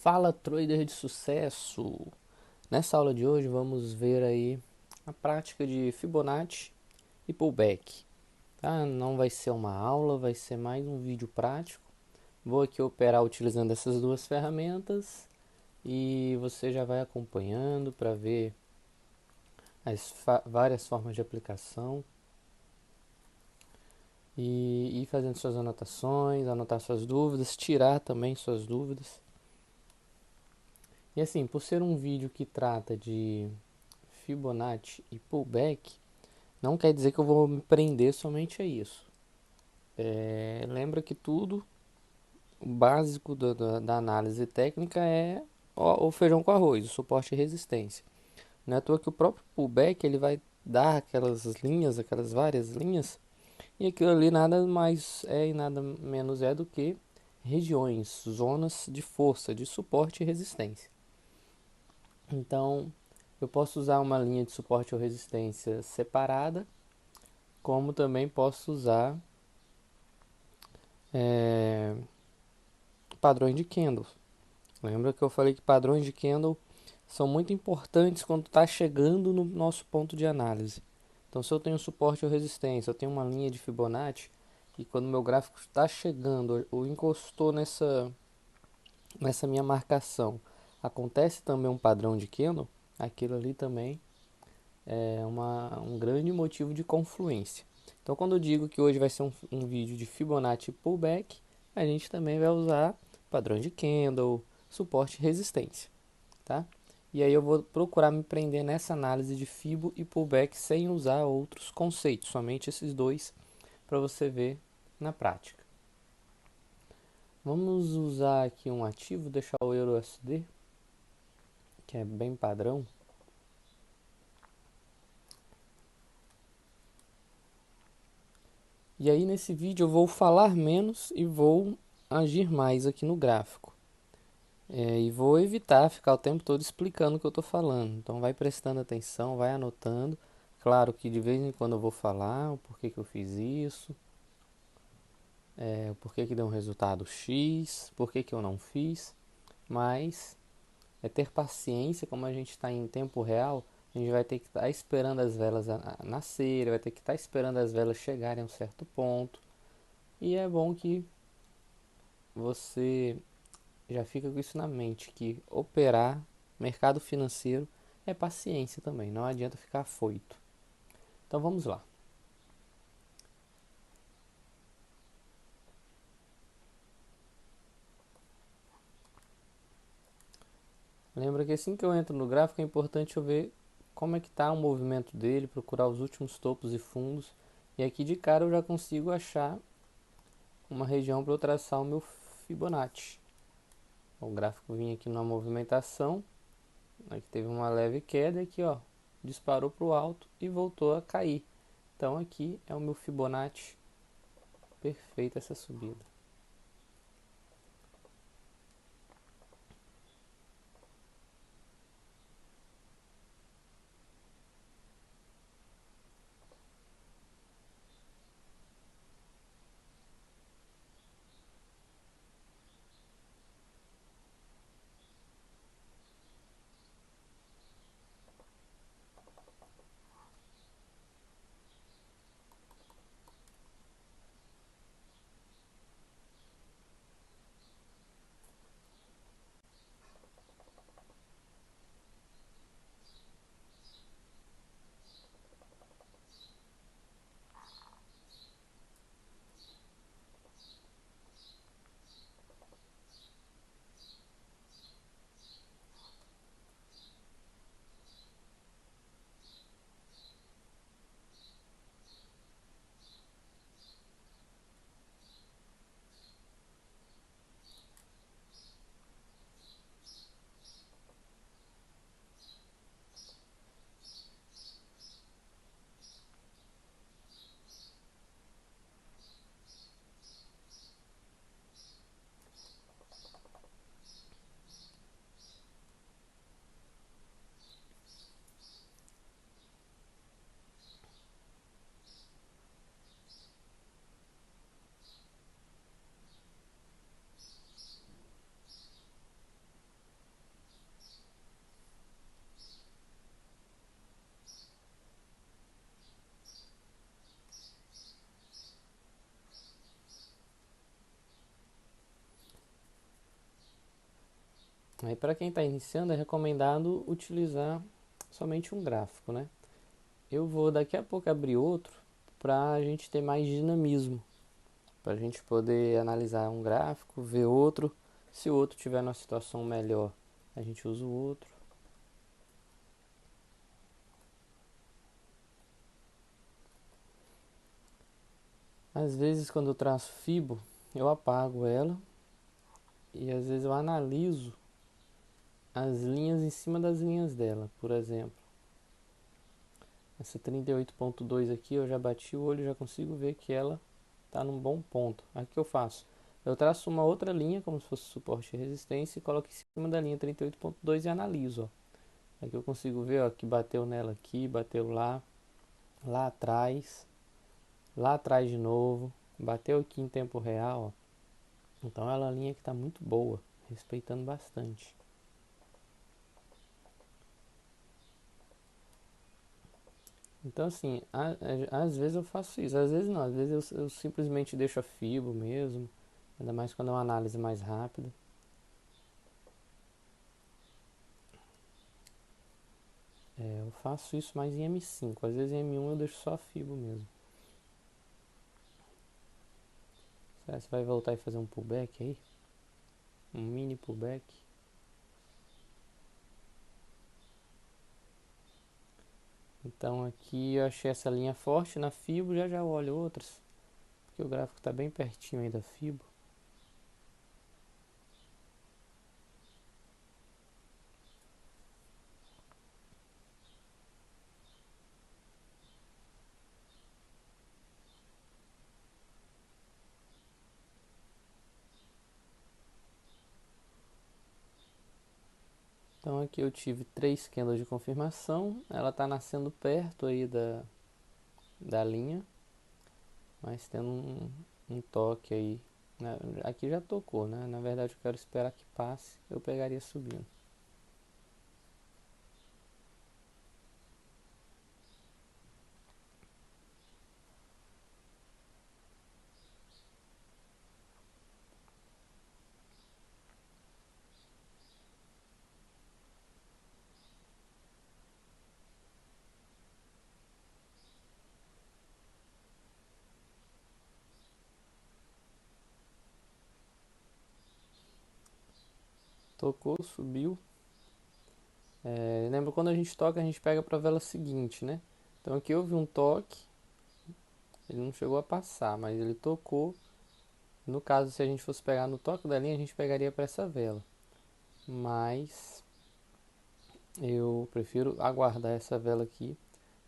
Fala, trader de sucesso! Nessa aula de hoje vamos ver aí a prática de Fibonacci e pullback, tá? Não vai ser uma aula, vai ser mais um vídeo prático. Vou aqui operar utilizando essas duas ferramentas e você já vai acompanhando para ver as várias formas de aplicação e ir fazendo suas anotações, anotar suas dúvidas, tirar também suas dúvidas. E assim, por ser um vídeo que trata de Fibonacci e pullback, não quer dizer que eu vou me prender somente a isso. Lembra que tudo, o básico da análise técnica é o feijão com arroz, o suporte e resistência. Não é à toa que o próprio pullback ele vai dar aquelas linhas, aquelas várias linhas, e aquilo ali nada mais é e nada menos é do que regiões, zonas de força, de suporte e resistência. Então, eu posso usar uma linha de suporte ou resistência separada, como também posso usar é, padrões de candle. Lembra que eu falei que padrões de candle são muito importantes quando está chegando no nosso ponto de análise. Então, se eu tenho suporte ou resistência, eu tenho uma linha de Fibonacci, e quando meu gráfico está chegando ou encostou nessa minha marcação, acontece também um padrão de candle, aquilo ali também é um grande motivo de confluência. Então, quando eu digo que hoje vai ser um vídeo de Fibonacci pullback, a gente também vai usar padrões de candle, suporte e resistência, tá? E aí eu vou procurar me prender nessa análise de Fibo e pullback sem usar outros conceitos, somente esses dois para você ver na prática. Vamos usar aqui um ativo, deixar o EURUSD, que é bem padrão. E aí nesse vídeo eu vou falar menos e vou agir mais aqui no gráfico. E vou evitar ficar o tempo todo explicando o que eu estou falando. Então vai prestando atenção, vai anotando. Claro que de vez em quando eu vou falar o porquê que eu fiz isso, o porquê que deu um resultado X, porquê que eu não fiz. Mas é ter paciência, como a gente está em tempo real, a gente vai ter que estar esperando as velas nascerem, vai ter que estar esperando as velas chegarem a um certo ponto. E é bom que você já fica com isso na mente, que operar mercado financeiro é paciência também, não adianta ficar afoito. Então vamos lá. Lembra que assim que eu entro no gráfico é importante eu ver como é que está o movimento dele, procurar os últimos topos e fundos. E aqui de cara eu já consigo achar uma região para eu traçar o meu Fibonacci. O gráfico vinha aqui numa movimentação, aqui teve uma leve queda, aqui ó, disparou para o alto e voltou a cair. Então aqui é o meu Fibonacci perfeito, essa subida. Aí para quem está iniciando é recomendado utilizar somente um gráfico, né? Eu vou daqui a pouco abrir outro para a gente ter mais dinamismo, para a gente poder analisar um gráfico, ver outro. Se o outro tiver numa situação melhor, a gente usa o outro. Às vezes quando eu traço fibo, eu apago ela e às vezes eu analiso as linhas em cima das linhas dela. Por exemplo, essa 38.2 aqui eu já bati o olho e já consigo ver que ela está num bom ponto. Aí o que eu faço? Eu traço uma outra linha, como se fosse suporte e resistência, e coloco em cima da linha 38.2 e analiso. Ó. Aqui eu consigo ver ó, que bateu nela aqui, bateu lá, lá atrás de novo, bateu aqui em tempo real. Ó. Então ela é uma linha que está muito boa, respeitando bastante. Então assim, às vezes eu faço isso, às vezes não, às vezes eu simplesmente deixo a fibo mesmo, ainda mais quando é uma análise mais rápida. Eu faço isso mais em M5, às vezes em M1 eu deixo só a fibo mesmo. Será que você vai voltar e fazer um pullback aí? Um mini pullback? Então aqui eu achei essa linha forte na fibo, já eu olho outras, porque o gráfico está bem pertinho aí da fibo. Então aqui eu tive 3 candles de confirmação, ela está nascendo perto aí da linha, mas tendo um toque aí, né? Aqui já tocou, né? Na verdade eu quero esperar que passe, eu pegaria subindo. Tocou, subiu. Lembra quando a gente toca, a gente pega para a vela seguinte, né? Então aqui houve um toque, ele não chegou a passar, mas ele tocou. No caso, se a gente fosse pegar no toque da linha, a gente pegaria para essa vela. Mas eu prefiro aguardar essa vela aqui.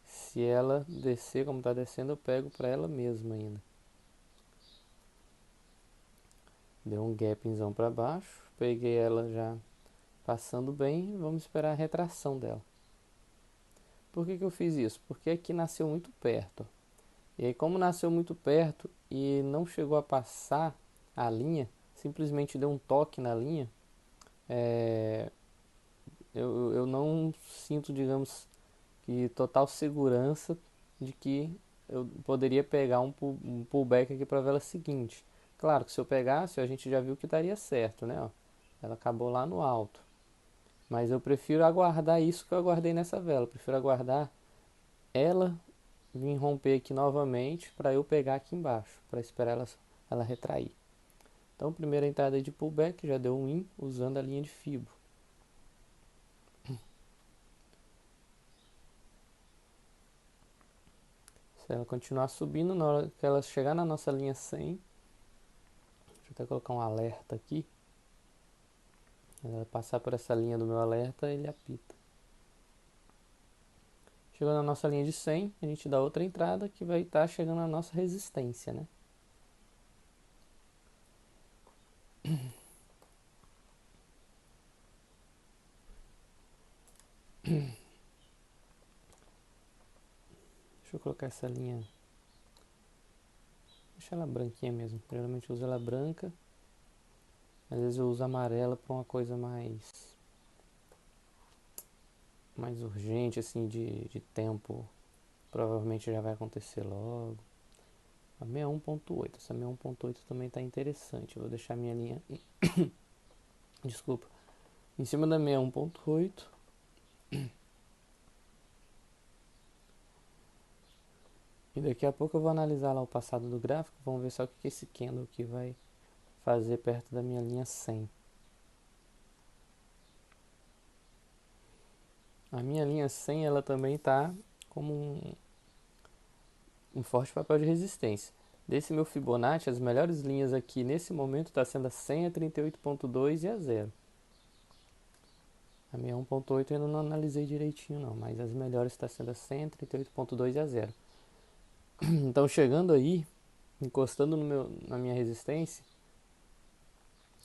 Se ela descer como está descendo, eu pego para ela mesma ainda. Deu um gapzão para baixo, peguei ela já passando bem, vamos esperar a retração dela. Por que eu fiz isso? Porque aqui nasceu muito perto. E aí, como nasceu muito perto e não chegou a passar a linha, simplesmente deu um toque na linha, é, eu não sinto, digamos, que total segurança de que eu poderia pegar um pullback aqui para a vela seguinte. Claro que se eu pegasse, a gente já viu que daria certo, né? Ó, ela acabou lá no alto. Mas eu prefiro aguardar isso que eu aguardei nessa vela. Eu prefiro aguardar ela vir romper aqui novamente para eu pegar aqui embaixo, para esperar ela retrair. Então, primeira entrada de pullback já deu um in usando a linha de fibo. Se ela continuar subindo, na hora que ela chegar na nossa linha 100, deixa eu até colocar um alerta aqui. Ela passar por essa linha do meu alerta, ele apita. Chegou na nossa linha de 100, a gente dá outra entrada que vai estar chegando na nossa resistência, né? Deixa eu colocar essa linha, deixa ela branquinha mesmo. Geralmente eu uso ela branca, às vezes eu uso amarela para uma coisa mais urgente, assim, de tempo. Provavelmente já vai acontecer logo. A 61.8, essa 61.8 também está interessante. Eu vou deixar minha linha. Desculpa. Em cima da 61.8. E daqui a pouco eu vou analisar lá o passado do gráfico. Vamos ver só o que esse candle aqui vai fazer perto da minha linha 100. A minha linha 100 ela também está como um forte papel de resistência. Desse meu Fibonacci, as melhores linhas aqui nesse momento está sendo a 100, a 38.2 e a 0. A 61.8 eu ainda não analisei direitinho não, mas as melhores está sendo a 100, a 38.2 e a 0. Então chegando aí, encostando na minha resistência,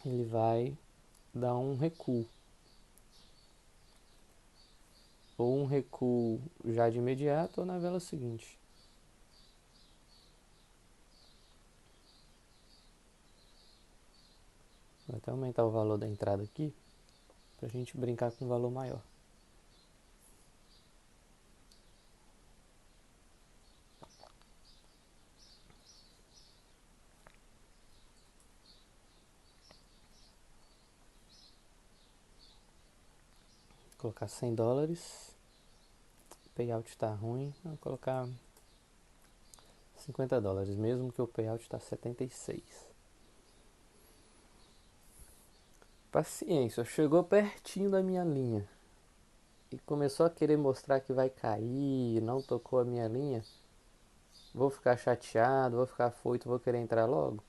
ele vai dar um recuo. Ou um recuo já de imediato ou na vela seguinte. Vou até aumentar o valor da entrada aqui, pra gente brincar com um valor maior. Vou colocar $100. Payout está ruim, vou colocar $50, mesmo que o payout está 76. Paciência, chegou pertinho da minha linha e começou a querer mostrar que vai cair, não tocou a minha linha. Vou ficar chateado, vou ficar afoito, vou querer entrar logo?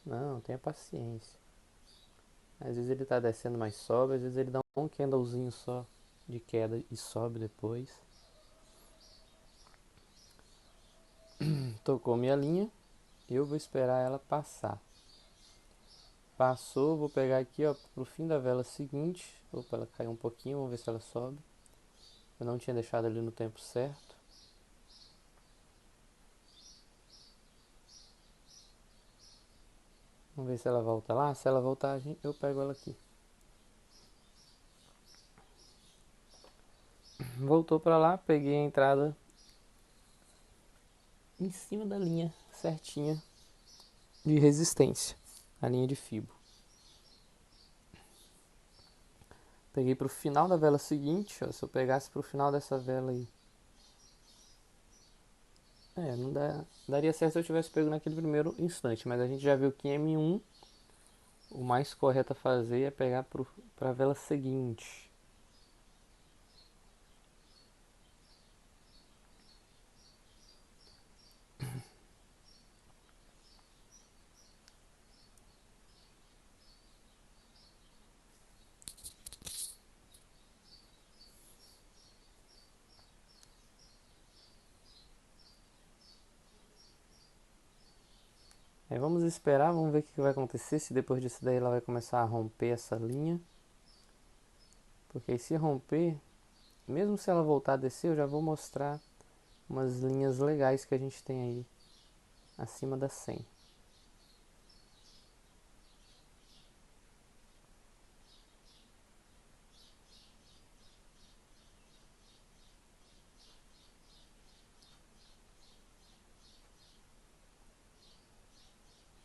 Não, tenha paciência. Às vezes ele tá descendo, mas sobe, às vezes ele dá um candlezinho só de queda e sobe depois. Tocou minha linha, eu vou esperar ela passar. Passou, vou pegar aqui, ó, pro fim da vela seguinte. Opa, ela caiu um pouquinho, vamos ver se ela sobe. Eu não tinha deixado ali no tempo certo. Vamos ver se ela volta lá. Se ela voltar, eu pego ela aqui. Voltou pra lá, peguei a entrada em cima da linha certinha de resistência, a linha de Fibo. Peguei pro final da vela seguinte, ó, se eu pegasse pro final dessa vela aí. Não daria certo se eu tivesse pego naquele primeiro instante, mas a gente já viu que em M1 o mais correto a fazer é pegar pra vela seguinte. Aí vamos esperar, vamos ver o que vai acontecer, se depois disso daí ela vai começar a romper essa linha. Porque se romper, mesmo se ela voltar a descer, eu já vou mostrar umas linhas legais que a gente tem aí acima da 100.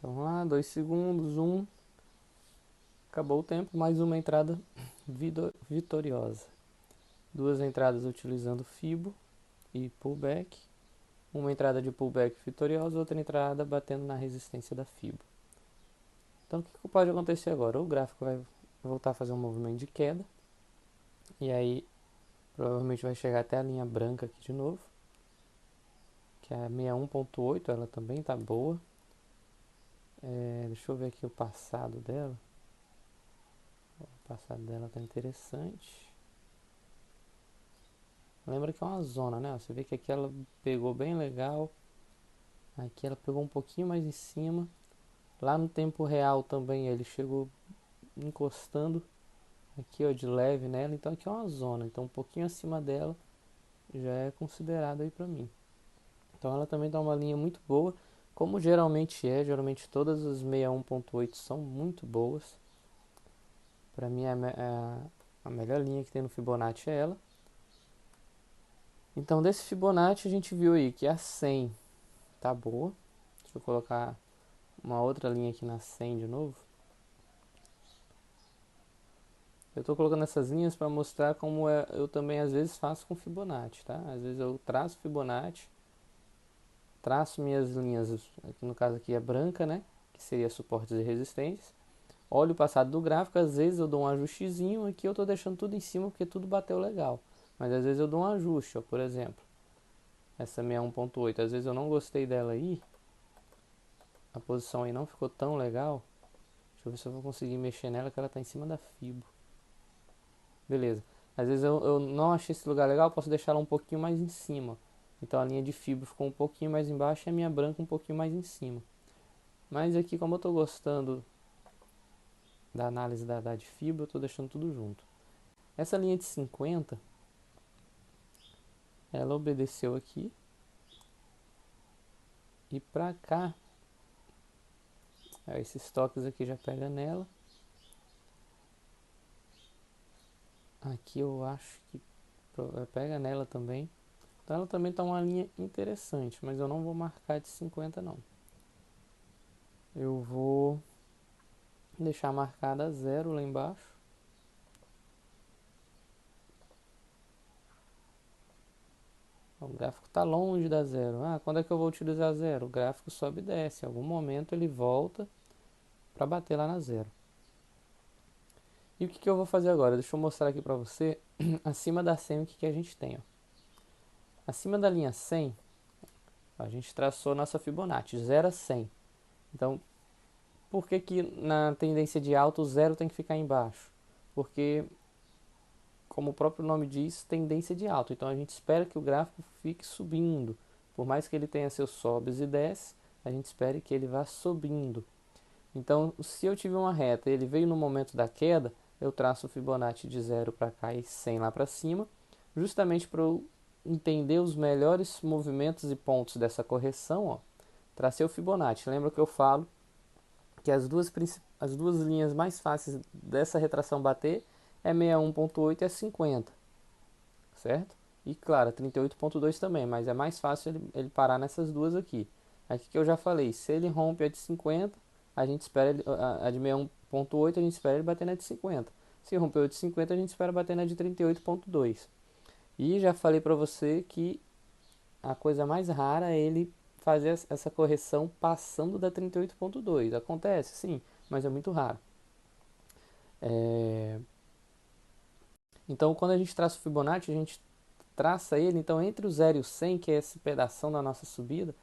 Então vamos lá, 2 segundos, 1. Acabou o tempo, mais uma entrada vitoriosa. Duas entradas utilizando Fibo e pullback. Uma entrada de pullback vitoriosa, outra entrada batendo na resistência da Fibo. Então o que pode acontecer agora? O gráfico vai voltar a fazer um movimento de queda. E aí provavelmente vai chegar até a linha branca aqui de novo. Que é a 61.8, ela também tá boa. Deixa eu ver aqui o passado dela. O passado dela tá interessante. Lembra que é uma zona, né? Você vê que aqui ela pegou bem legal. Aqui ela pegou um pouquinho mais em cima. Lá no tempo real também ele chegou encostando aqui, ó, de leve nela. Então aqui é uma zona. Então um pouquinho acima dela já é considerado aí pra mim. Então ela também dá uma linha muito boa. Como geralmente geralmente todas as 61.8 são muito boas. Pra mim a melhor linha que tem no Fibonacci é ela. Então desse Fibonacci a gente viu aí que a 100 tá boa. Deixa eu colocar uma outra linha aqui na 100 de novo. Eu estou colocando essas linhas para mostrar como eu também às vezes faço com Fibonacci, tá? Às vezes eu traço Fibonacci, traço minhas linhas, aqui no caso aqui é branca, né? Que seria suportes e resistências. Olho o passado do gráfico, às vezes eu dou um ajustezinho, aqui eu estou deixando tudo em cima porque tudo bateu legal. Mas às vezes eu dou um ajuste, ó, por exemplo. Essa 61.8, às vezes eu não gostei dela aí. A posição aí não ficou tão legal. Deixa eu ver se eu vou conseguir mexer nela, que ela está em cima da Fibo. Beleza. Às vezes eu não achei esse lugar legal, posso deixar ela um pouquinho mais em cima. Então a linha de fibra ficou um pouquinho mais embaixo e a minha branca um pouquinho mais em cima. Mas aqui, como eu estou gostando da análise da de fibra, eu estou deixando tudo junto. Essa linha de 50, ela obedeceu aqui. E pra cá, esses toques aqui já pega nela. Aqui eu acho que pega nela também. Então ela também tá uma linha interessante, mas eu não vou marcar de 50 não. Eu vou deixar marcada 0 lá embaixo. O gráfico está longe da 0. Ah, quando é que eu vou utilizar 0? O gráfico sobe e desce. Em algum momento ele volta para bater lá na 0. E o que eu vou fazer agora? Deixa eu mostrar aqui para você, acima da 100, o que a gente tem. Ó. Acima da linha 100, a gente traçou nossa Fibonacci, 0 a 100. Então, por que na tendência de alta o 0 tem que ficar embaixo? Porque, como o próprio nome diz, tendência de alta. Então, a gente espera que o gráfico fique subindo. Por mais que ele tenha seus sobes e desce, a gente espera que ele vá subindo. Então, se eu tiver uma reta e ele veio no momento da queda, eu traço o Fibonacci de 0 para cá e 100 lá para cima, justamente para eu entender os melhores movimentos e pontos dessa correção. Ó. Tracei o Fibonacci. Lembra que eu falo que as duas linhas mais fáceis dessa retração bater é 61.8 e é 50, certo? E claro, 38.2 também, mas é mais fácil ele parar nessas duas aqui. Aqui que eu já falei, se ele rompe a de 50, a gente espera a de 61.8, a gente espera ele bater na de 50. Se rompeu a de 50, a gente espera bater na de 38.2. E já falei para você que a coisa mais rara é ele fazer essa correção passando da 38.2. Acontece, sim, mas é muito raro. Então, quando a gente traça o Fibonacci, a gente traça ele, então entre o 0 e o 100, que é esse pedação da nossa subida,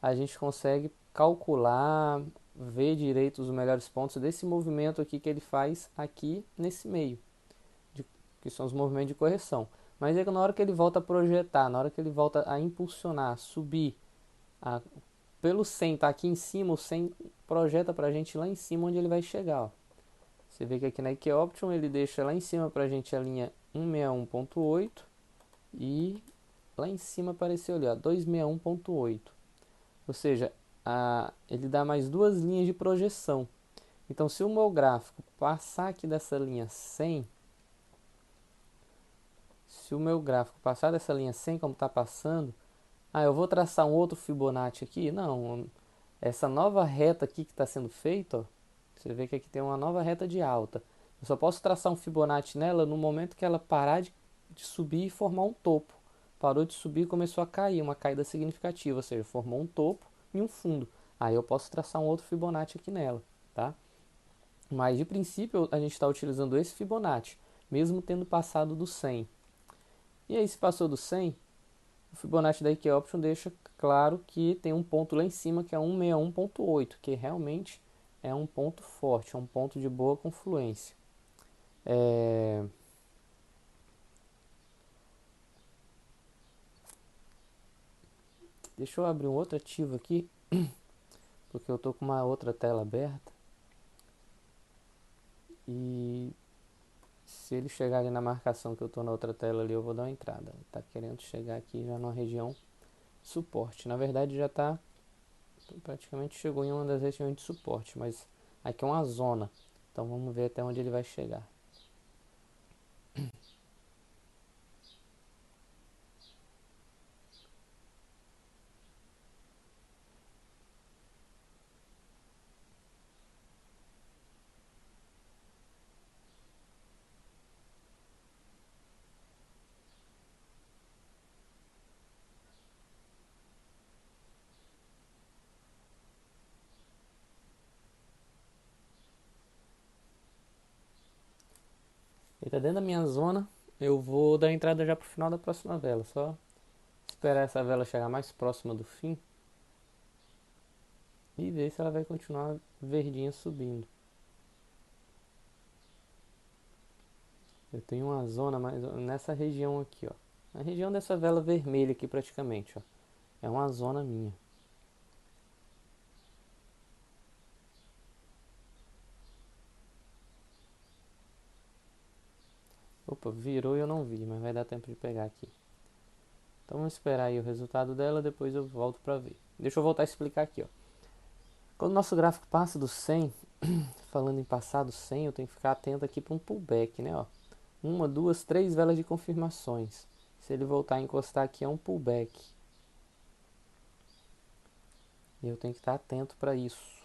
a gente consegue calcular, ver direito os melhores pontos desse movimento aqui que ele faz aqui nesse meio, que são os movimentos de correção. Mas é que na hora que ele volta a projetar, na hora que ele volta a impulsionar, subir, pelo 100 tá aqui em cima, o 100 projeta pra gente lá em cima onde ele vai chegar. Ó. Você vê que aqui na Ike Option ele deixa lá em cima pra gente a linha 161.8 e lá em cima apareceu ali, ó, 261.8. Ou seja, ele dá mais duas linhas de projeção. Então, se o meu gráfico passar aqui dessa linha 100, se o meu gráfico passar dessa linha 100 como está passando, eu vou traçar um outro Fibonacci aqui? Não, essa nova reta aqui que está sendo feita, ó, você vê que aqui tem uma nova reta de alta. Eu só posso traçar um Fibonacci nela no momento que ela parar de subir e formar um topo. Parou de subir e começou a cair, uma caída significativa, ou seja, formou um topo e um fundo. Aí eu posso traçar um outro Fibonacci aqui nela, tá? Mas de princípio a gente está utilizando esse Fibonacci, mesmo tendo passado do 100. E aí se passou do 100, o Fibonacci da Ike Option deixa claro que tem um ponto lá em cima que é 161.8, que realmente é um ponto forte, é um ponto de boa confluência. Deixa eu abrir um outro ativo aqui, porque eu estou com uma outra tela aberta. E se ele chegar ali na marcação que eu estou na outra tela ali, eu vou dar uma entrada. Está querendo chegar aqui já numa região suporte. Na verdade já está, praticamente chegou em uma das regiões de suporte, mas aqui é uma zona. Então vamos ver até onde ele vai chegar. Ele tá dentro da minha zona. Eu vou dar entrada já pro final da próxima vela. Só esperar essa vela chegar mais próxima do fim e ver se ela vai continuar verdinha subindo. Eu tenho uma zona mais nessa região aqui, ó. A região dessa vela vermelha aqui praticamente, ó. É uma zona minha. Opa, virou e eu não vi, mas vai dar tempo de pegar aqui. Então vamos esperar aí o resultado dela, depois eu volto pra ver. Deixa eu voltar a explicar aqui, ó. Quando o nosso gráfico passa do 100, falando em passar do 100, eu tenho que ficar atento aqui para um pullback, né, ó. Uma, duas, três velas de confirmações. Se ele voltar a encostar aqui é um pullback. E eu tenho que estar atento para isso.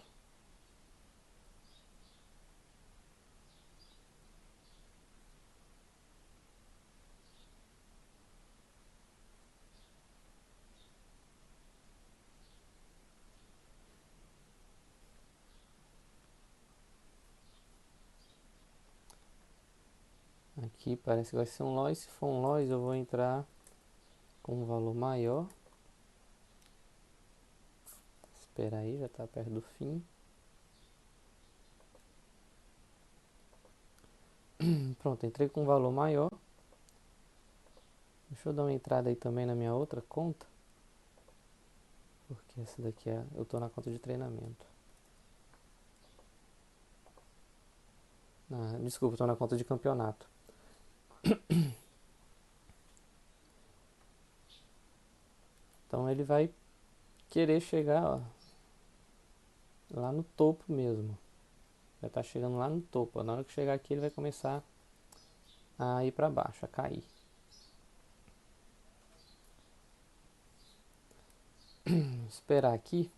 Aqui parece que vai ser um loss. Se for um loss, eu vou entrar com um valor maior. Espera aí, já está perto do fim. Pronto, entrei com um valor maior. Deixa eu dar uma entrada aí também na minha outra conta. Porque essa daqui eu estou na conta de treinamento. Desculpa, estou na conta de campeonato. Então ele vai querer chegar, ó, lá no topo mesmo. Vai estar chegando lá no topo. Na hora que chegar aqui ele vai começar a ir para baixo, a cair. Esperar aqui.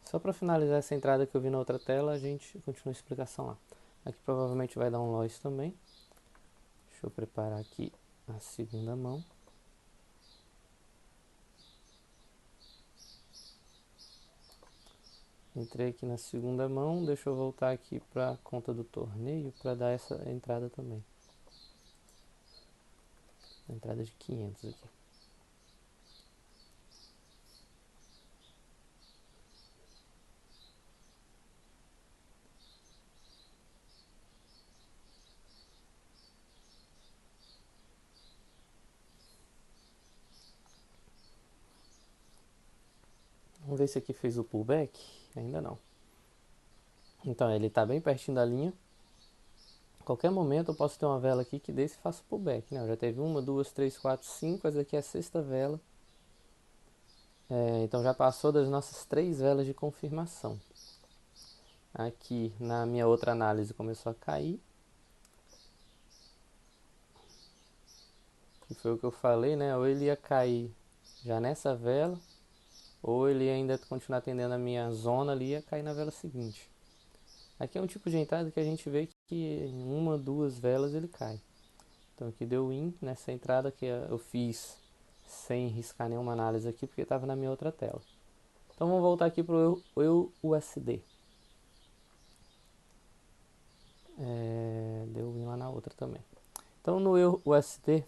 Só para finalizar essa entrada que eu vi na outra tela, a gente continua a explicação lá. Aqui provavelmente vai dar um loss também. Deixa eu preparar aqui a segunda mão. Entrei aqui na segunda mão, deixa eu voltar aqui para a conta do torneio para dar essa entrada também. Entrada de 500 aqui. Vamos ver se aqui fez o pullback. Ainda não. Então ele está bem pertinho da linha. A qualquer momento eu posso ter uma vela aqui que desse e faça pullback, né? Já teve uma, duas, três, quatro, cinco. Essa aqui é a sexta vela. Então já passou das nossas 3 velas de confirmação. Aqui na minha outra análise começou a cair. Que foi o que eu falei, né? Ou ele ia cair já nessa vela, ou ele ainda continuar atendendo a minha zona ali e ia cair na vela seguinte. Aqui é um tipo de entrada que a gente vê que em uma, duas velas ele cai. Então aqui deu win nessa entrada que eu fiz sem riscar nenhuma análise aqui, porque estava na minha outra tela. Então vamos voltar aqui para o USD. Deu win lá na outra também. Então no USD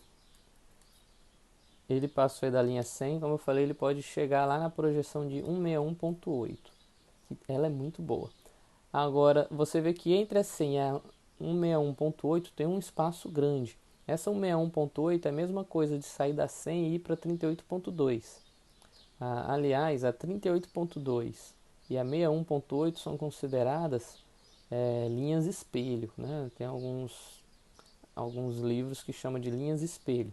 ele passou aí da linha 100, como eu falei, ele pode chegar lá na projeção de 161.8, que ela é muito boa. Agora, você vê que entre a 100 e a 161.8 tem um espaço grande. Essa 161.8 é a mesma coisa de sair da 100 e ir para 38.2. Aliás, a 38.2 e a 61.8 são consideradas linhas espelho, né? Tem alguns livros que chamam de linhas espelho,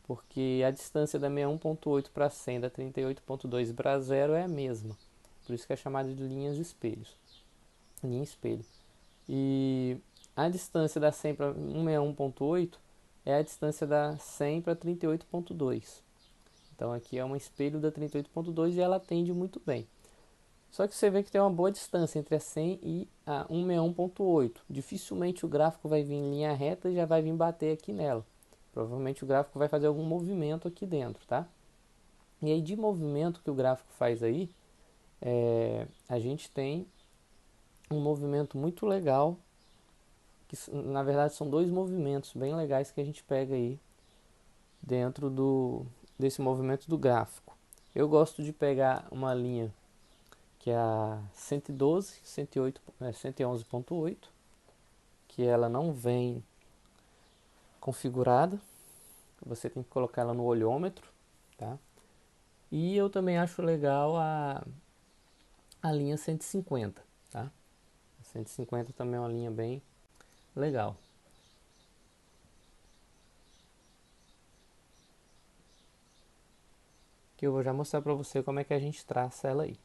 porque a distância da 61.8 para 100, da 38.2 para 0 é a mesma. Por isso que é chamada de linhas espelhos. Linha espelho. E a distância da 100 para 161.8 é a distância da 100 para 38.2. Então aqui é um espelho da 38.2 e ela atende muito bem. Só que você vê que tem uma boa distância entre a 100 e a 161.8. Dificilmente o gráfico vai vir em linha reta e já vai vir bater aqui nela. Provavelmente o gráfico vai fazer algum movimento aqui dentro, tá? E aí de movimento que o gráfico faz aí, a gente tem um movimento muito legal, que na verdade são dois movimentos bem legais que a gente pega aí dentro desse movimento do gráfico. Eu gosto de pegar uma linha que é a 112, 108, 111.8, que ela não vem configurada, você tem que colocar ela no olhômetro, tá? E eu também acho legal a linha 150, tá? A 150 também é uma linha bem legal. Que eu vou já mostrar para você como é que a gente traça ela aí.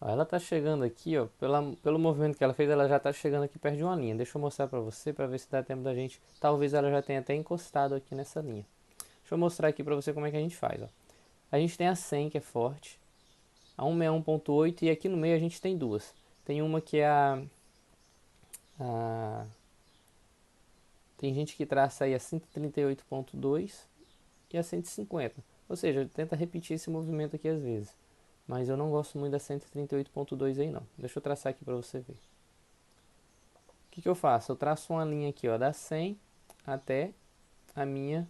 Ó, ela tá chegando aqui, ó, pelo movimento que ela fez, ela já tá chegando aqui perto de uma linha. Deixa eu mostrar para você, para ver se dá tempo da gente. Talvez ela já tenha até encostado aqui nessa linha. Deixa eu mostrar aqui para você como é que a gente faz, ó. A gente tem a 100, que é forte, a 161.8, e aqui no meio a gente tem duas. Tem uma que é a tem gente que traça aí a 138.2 e a 150. Ou seja, tenta repetir esse movimento aqui às vezes. Mas eu não gosto muito da 138.2 aí não. Deixa eu traçar aqui para você ver. O que eu faço? Eu traço uma linha aqui, ó, da 100 até a minha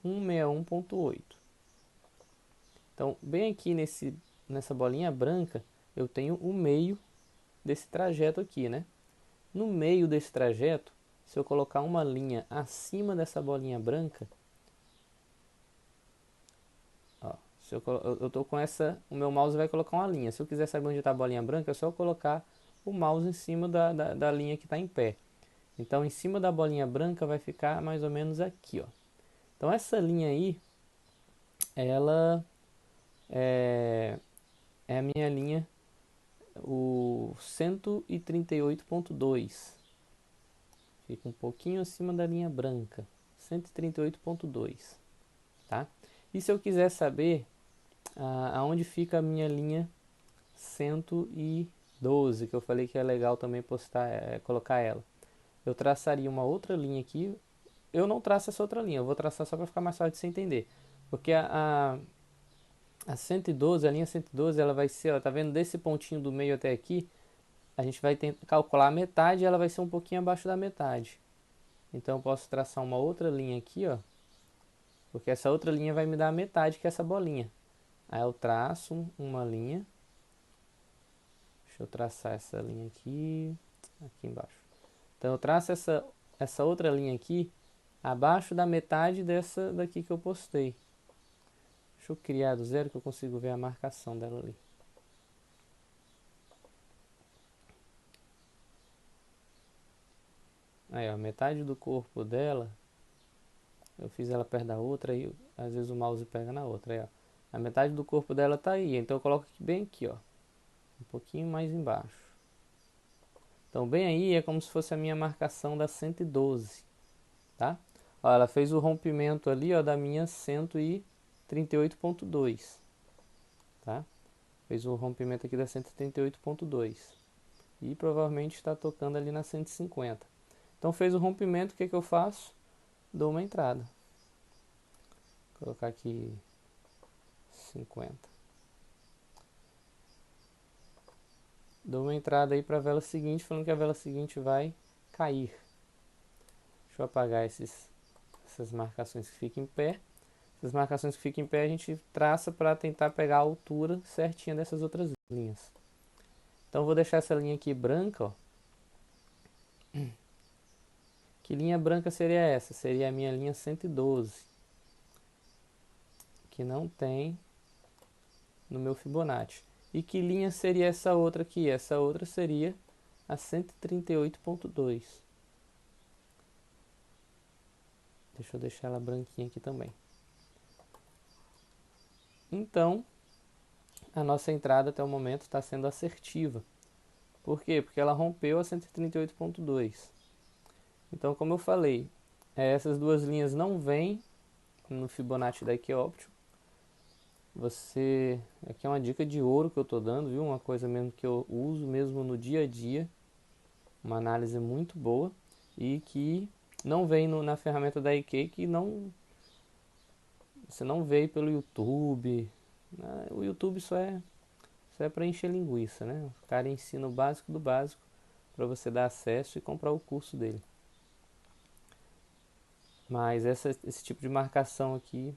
161.8. Então, bem aqui nessa bolinha branca, eu tenho o meio desse trajeto aqui, né? No meio desse trajeto, se eu colocar uma linha acima dessa bolinha branca, ó, se eu tô com essa, o meu mouse vai colocar uma linha. Se eu quiser saber onde está a bolinha branca, é só eu colocar o mouse em cima da linha que está em pé. Então, em cima da bolinha branca vai ficar mais ou menos aqui, ó. Então, essa linha aí, ela é a minha linha, o 138.2. Fica um pouquinho acima da linha branca, 138.2, tá? E se eu quiser saber aonde fica a minha linha 112, que eu falei que é legal também postar, colocar ela, eu traçaria uma outra linha aqui. Eu não traço essa outra linha, eu vou traçar só para ficar mais fácil de você entender. Porque a 112, a linha 112, ela vai ser, ó, tá vendo desse pontinho do meio até aqui, a gente vai tentar calcular a metade e ela vai ser um pouquinho abaixo da metade. Então eu posso traçar uma outra linha aqui, ó, porque essa outra linha vai me dar a metade que é essa bolinha. Aí eu traço uma linha. Deixa eu traçar essa linha aqui embaixo. Então eu traço essa outra linha aqui abaixo da metade dessa daqui que eu postei. Deixa eu criar do zero que eu consigo ver a marcação dela ali. Aí, ó, metade do corpo dela, eu fiz ela perto da outra e às vezes o mouse pega na outra. Aí, ó, a metade do corpo dela tá aí, então eu coloco aqui bem aqui, ó, um pouquinho mais embaixo. Então bem aí é como se fosse a minha marcação da 112, tá? Ó, ela fez o rompimento ali, ó, da minha 138.2, tá? Fez o rompimento aqui da 138.2 e provavelmente está tocando ali na 150. Então fez o rompimento, o que que eu faço? Dou uma entrada. Vou colocar aqui 50. Dou uma entrada aí para a vela seguinte, falando que a vela seguinte vai cair. Deixa eu apagar essas marcações que ficam em pé. Essas marcações que ficam em pé a gente traça para tentar pegar a altura certinha dessas outras linhas. Então eu vou deixar essa linha aqui branca, ó. Que linha branca seria essa? Seria a minha linha 112, que não tem no meu Fibonacci. E que linha seria essa outra aqui? Essa outra seria a 138.2. Deixa eu deixar ela branquinha aqui também. Então, a nossa entrada até o momento está sendo assertiva. Por quê? Porque ela rompeu a 138.2. Então, como eu falei, essas duas linhas não vêm no Fibonacci da Equioptio. Aqui é uma dica de ouro que eu estou dando, viu? Uma coisa mesmo que eu uso mesmo no dia a dia, uma análise muito boa e que não vem na ferramenta da IK, que você não vê pelo YouTube. O YouTube só é para encher linguiça, né? O cara ensina o básico do básico para você dar acesso e comprar o curso dele. Mas esse tipo de marcação aqui,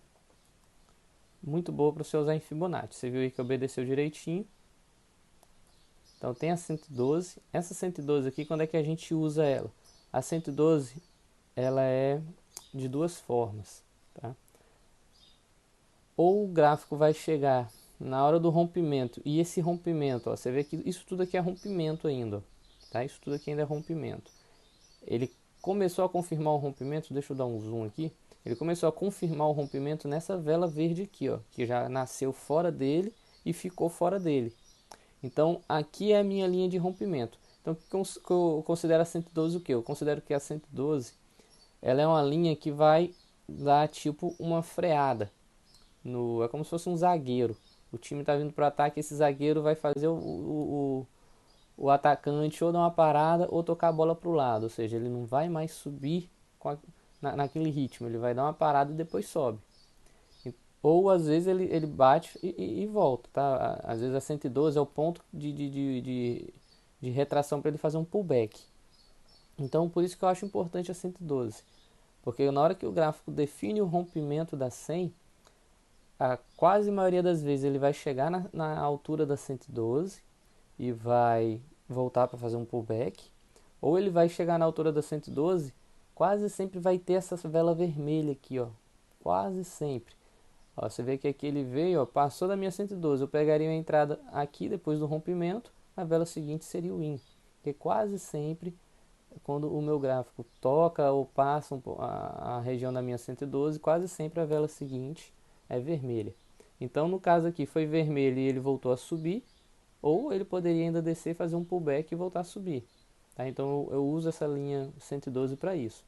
muito boa para você usar em Fibonacci. Você viu aí que obedeceu direitinho. Então tem a 112. Essa 112 aqui, quando é que a gente usa ela? A 112, ela é de duas formas, tá? Ou o gráfico vai chegar na hora do rompimento, e esse rompimento, ó, você vê que isso tudo aqui é rompimento ainda, tá? Isso tudo aqui ainda é rompimento. Ele começou a confirmar o rompimento, deixa eu dar um zoom aqui. Ele começou a confirmar o rompimento nessa vela verde aqui, ó, que já nasceu fora dele e ficou fora dele. Então, aqui é a minha linha de rompimento. Então, o que eu considero a 112 o que? Eu considero que a 112 ela é uma linha que vai dar tipo uma freada. É como se fosse um zagueiro. O time está vindo para o ataque, esse zagueiro vai fazer o atacante ou dar uma parada ou tocar a bola para o lado. Ou seja, ele não vai mais subir naquele ritmo, ele vai dar uma parada e depois sobe. Ou às vezes ele bate e volta, tá? Às vezes a 112 é o ponto de retração para ele fazer um pullback. Então por isso que eu acho importante a 112. Porque na hora que o gráfico define o rompimento da 100, a quase maioria das vezes ele vai chegar na altura da 112 e vai voltar para fazer um pullback. Ou ele vai chegar na altura da 112, quase sempre vai ter essa vela vermelha aqui, ó. Quase sempre. Ó, você vê que aqui ele veio, ó, passou da minha 112. Eu pegaria a entrada aqui depois do rompimento, a vela seguinte seria o IN. Porque quase sempre, quando o meu gráfico toca ou passa a região da minha 112, quase sempre a vela seguinte é vermelha. Então, no caso aqui, foi vermelho e ele voltou a subir, ou ele poderia ainda descer, fazer um pullback e voltar a subir. Tá? Então, eu uso essa linha 112 para isso.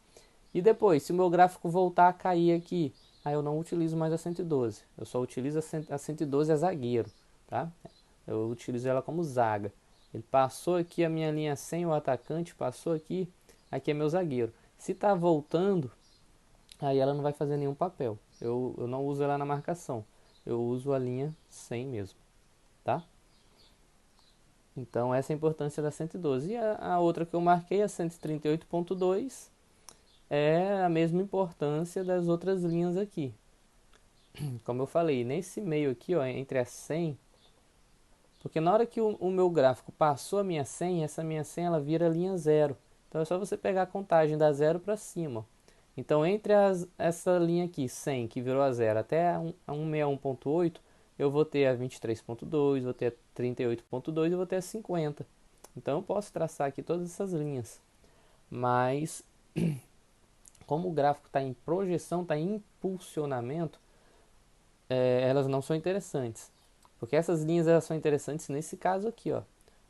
E depois, se o meu gráfico voltar a cair aqui, aí eu não utilizo mais a 112. Eu só utilizo a 112 a zagueiro, tá? Eu utilizo ela como zaga. Ele passou aqui a minha linha 100, o atacante passou aqui é meu zagueiro. Se está voltando, aí ela não vai fazer nenhum papel. Eu não uso ela na marcação. Eu uso a linha 100 mesmo, tá? Então essa é a importância da 112. E a outra que eu marquei, a 138.2, é a mesma importância das outras linhas aqui. Como eu falei, nesse meio aqui, ó, entre a 100, porque na hora que o meu gráfico passou a minha 100, essa minha 100 ela vira linha 0. Então é só você pegar a contagem da 0 para cima. Então entre essa linha aqui, 100, que virou a 0, até a 161.8, eu vou ter a 23.2, vou ter a 38.2 e vou ter a 50. Então eu posso traçar aqui todas essas linhas. Mas como o gráfico está em projeção, está em impulsionamento, elas não são interessantes. Porque essas linhas elas são interessantes nesse caso aqui, ó.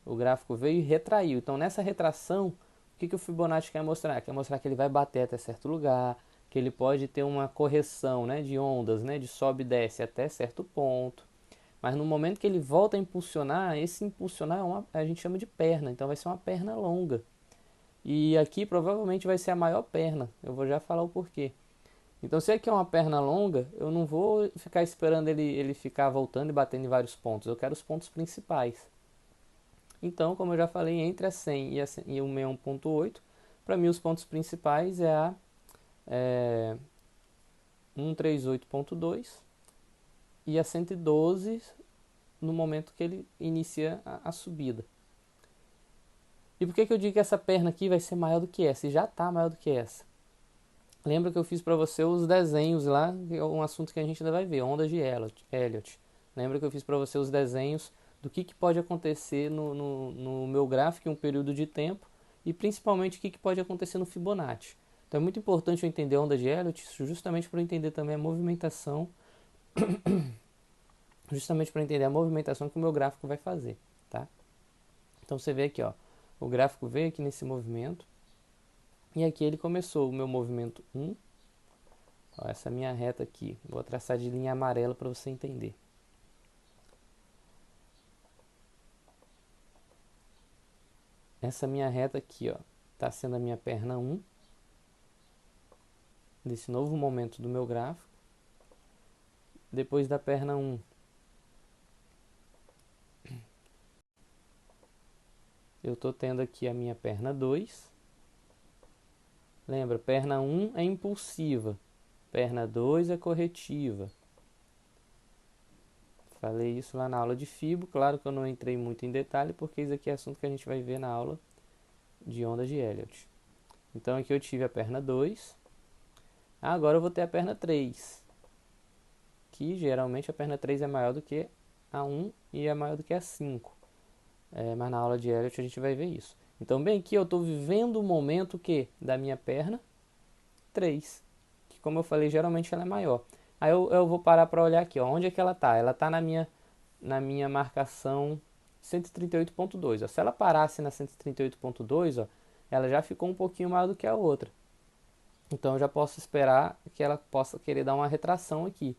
O gráfico veio e retraiu. Então nessa retração, o que o Fibonacci quer mostrar? Quer mostrar que ele vai bater até certo lugar, que ele pode ter uma correção, né, de ondas, né, de sobe e desce até certo ponto. Mas no momento que ele volta a impulsionar, esse impulsionar a gente chama de perna. Então vai ser uma perna longa. E aqui provavelmente vai ser a maior perna. Eu vou já falar o porquê. Então, se aqui é uma perna longa, eu não vou ficar esperando ele ficar voltando e batendo em vários pontos. Eu quero os pontos principais. Então, como eu já falei, entre a 100 e o 61.8, para mim os pontos principais é a 138.2 e a 112 no momento que ele inicia a subida. E por que eu digo que essa perna aqui vai ser maior do que essa? E já está maior do que essa. Lembra que eu fiz para você os desenhos lá, que é um assunto que a gente ainda vai ver, ondas de Elliott. Lembra que eu fiz para você os desenhos do que pode acontecer no meu gráfico em um período de tempo e principalmente o que pode acontecer no Fibonacci. Então é muito importante eu entender a onda de Elliott, justamente para eu entender também a movimentação justamente para entender a movimentação que o meu gráfico vai fazer, tá? Então você vê aqui, ó, o gráfico veio aqui nesse movimento, e aqui ele começou o meu movimento 1, ó, essa minha reta aqui, vou traçar de linha amarela para você entender. Essa minha reta aqui, ó, tá sendo a minha perna 1, desse novo momento do meu gráfico. Depois da perna 1, eu tô tendo aqui a minha perna 2. Lembra, perna 1 é impulsiva, perna 2 é corretiva. Falei isso lá na aula de Fibo, claro que eu não entrei muito em detalhe, porque isso aqui é assunto que a gente vai ver na aula de ondas de Elliott. Então aqui eu tive a perna 2, agora eu vou ter a perna 3, que geralmente a perna 3 é maior do que a 1 e é maior do que a 5. Mas na aula de Elliott a gente vai ver isso. Então bem aqui eu estou vivendo o momento que da minha perna 3, que como eu falei, geralmente ela é maior. Aí eu vou parar para olhar aqui, ó, onde é que ela está? Ela está na minha marcação 138.2. Se ela parasse na 138.2, ó, ela já ficou um pouquinho maior do que a outra. Então eu já posso esperar que ela possa querer dar uma retração aqui.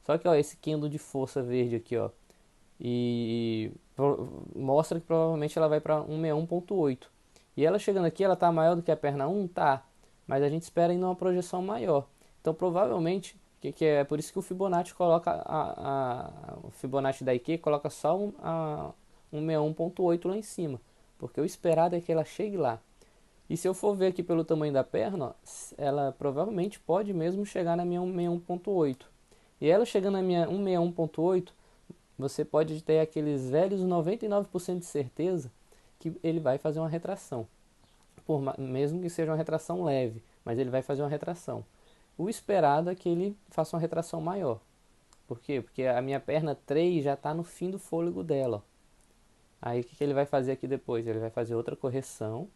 Só que ó, esse candle de força verde aqui, ó, e mostra que provavelmente ela vai para 161.8. E ela chegando aqui, ela está maior do que a perna 1? Tá. Mas a gente espera ainda uma projeção maior. Então provavelmente, que é por isso que o Fibonacci coloca o Fibonacci da IQ coloca só a 161.8 lá em cima. Porque o esperado é que ela chegue lá. E se eu for ver aqui pelo tamanho da perna, ó, ela provavelmente pode mesmo chegar na minha 161.8. E ela chegando na minha 161.8, você pode ter aqueles velhos 99% de certeza que ele vai fazer uma retração. Mesmo que seja uma retração leve, mas ele vai fazer uma retração. O esperado é que ele faça uma retração maior. Por quê? Porque a minha perna 3 já está no fim do fôlego dela. Aí o que ele vai fazer aqui depois? Ele vai fazer outra correção.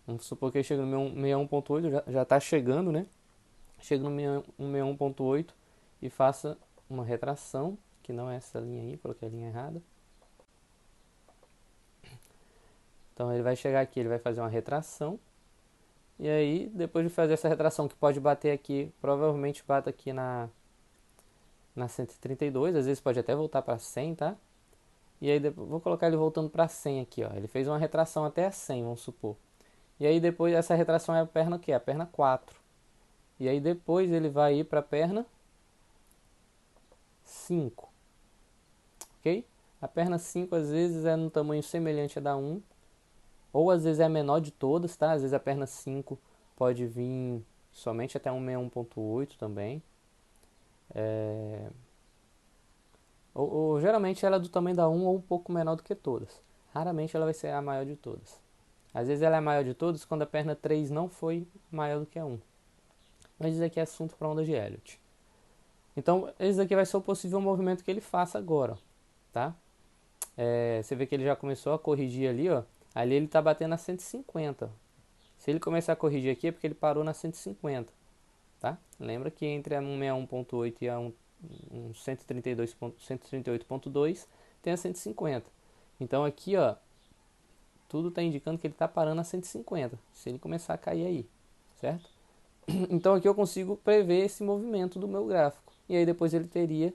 Vamos supor que ele chega no meu 61.8, já está chegando, né? Chega no 61.8 e faça uma retração, que não é essa linha aí, coloquei a linha errada. Então ele vai chegar aqui, ele vai fazer uma retração. E aí, depois de fazer essa retração, que pode bater aqui, provavelmente bata aqui na 132, às vezes pode até voltar para 100, tá? E aí vou colocar ele voltando para 100 aqui, ó. Ele fez uma retração até a 100, vamos supor. E aí depois essa retração é a perna o quê? A perna 4. E aí depois ele vai ir para a perna 5. Ok? A perna 5 às vezes é no tamanho semelhante a da 1, ou às vezes é a menor de todas, tá? Às vezes a perna 5 pode vir somente até 161.8 também. Ou geralmente ela é do tamanho da 1 ou um pouco menor do que todas. Raramente ela vai ser a maior de todas. Às vezes ela é a maior de todas quando a perna 3 não foi maior do que a 1. Mas isso aqui é assunto para onda de Elliott. Então, esse aqui vai ser o possível movimento que ele faça agora, tá? Você vê que ele já começou a corrigir ali, ó. Ali ele está batendo a 150. Se ele começar a corrigir aqui é porque ele parou na 150, tá? Lembra que entre a 161.8 e a 138.2 tem a 150. Então aqui, ó, tudo está indicando que ele está parando a 150. Se ele começar a cair aí, certo? Então aqui eu consigo prever esse movimento do meu gráfico. E aí depois ele teria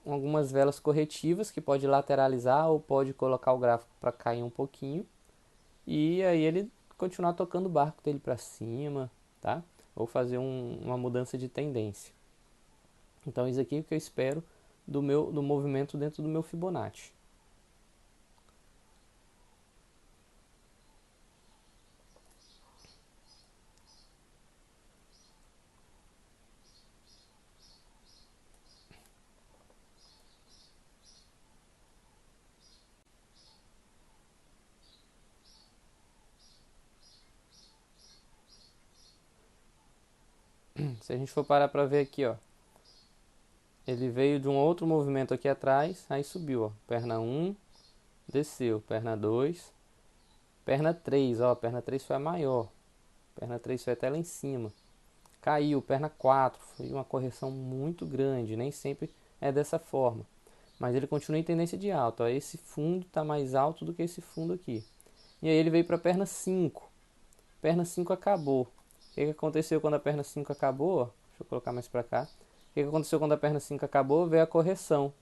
algumas velas corretivas que pode lateralizar ou pode colocar o gráfico para cair um pouquinho. E aí ele continuar tocando o barco dele para cima, tá? Ou fazer uma mudança de tendência. Então isso aqui é o que eu espero do movimento dentro do meu Fibonacci. Se a gente for parar para ver aqui, ó, ele veio de um outro movimento aqui atrás, aí subiu, ó, perna 1, desceu, perna 2, perna 3, ó, perna 3 foi a maior, perna 3 foi até lá em cima, caiu, perna 4, foi uma correção muito grande, nem sempre é dessa forma. Mas ele continua em tendência de alta. Ó, esse fundo está mais alto do que esse fundo aqui. E aí ele veio para a perna 5. Perna 5 acabou. O que aconteceu quando a perna 5 acabou? Deixa eu colocar mais para cá. O que aconteceu quando a perna 5 acabou? Veio a correção.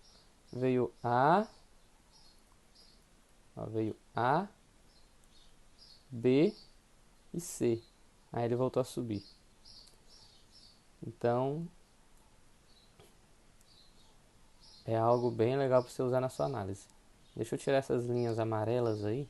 Veio A, B e C. Aí ele voltou a subir. Então, é algo bem legal para você usar na sua análise. Deixa eu tirar essas linhas amarelas aí.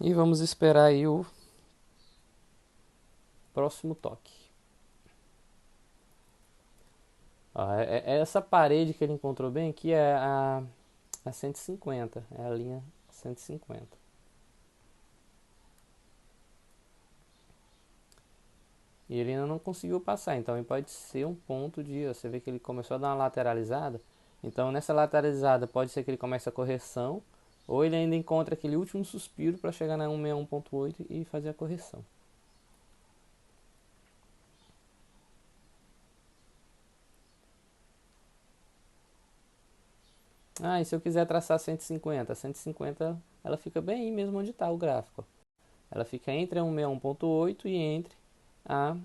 E vamos esperar aí o próximo toque. Ó, essa parede que ele encontrou bem aqui é a 150. É a linha 150. E ele ainda não conseguiu passar, então ele pode ser um ponto de... Você vê que ele começou a dar uma lateralizada. Então nessa lateralizada pode ser que ele comece a correção, ou ele ainda encontra aquele último suspiro para chegar na 161.8 e fazer a correção. Ah, e se eu quiser traçar 150? 150 ela fica bem aí mesmo onde está o gráfico. Ela fica entre a 161.8 e entre a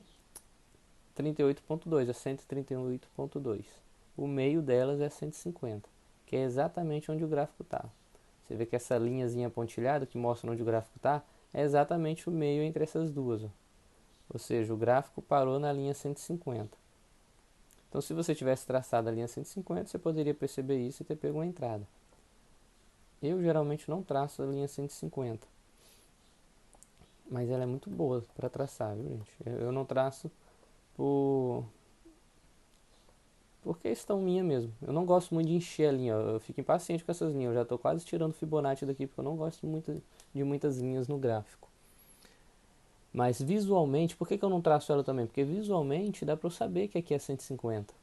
38.2, a 138.2. O meio delas é 150, que é exatamente onde o gráfico está. Você vê que essa linhazinha pontilhada que mostra onde o gráfico está é exatamente o meio entre essas duas. Ó. Ou seja, o gráfico parou na linha 150. Então, se você tivesse traçado a linha 150, você poderia perceber isso e ter pego uma entrada. Eu geralmente não traço a linha 150, mas ela é muito boa para traçar, viu, gente? Eu não traço por questão minha mesmo. Eu não gosto muito de encher a linha, eu fico impaciente com essas linhas. Eu já estou quase tirando o Fibonacci daqui porque eu não gosto muito de muitas linhas no gráfico. Mas visualmente, por que eu não traço ela também? Porque visualmente dá para eu saber que aqui é 150.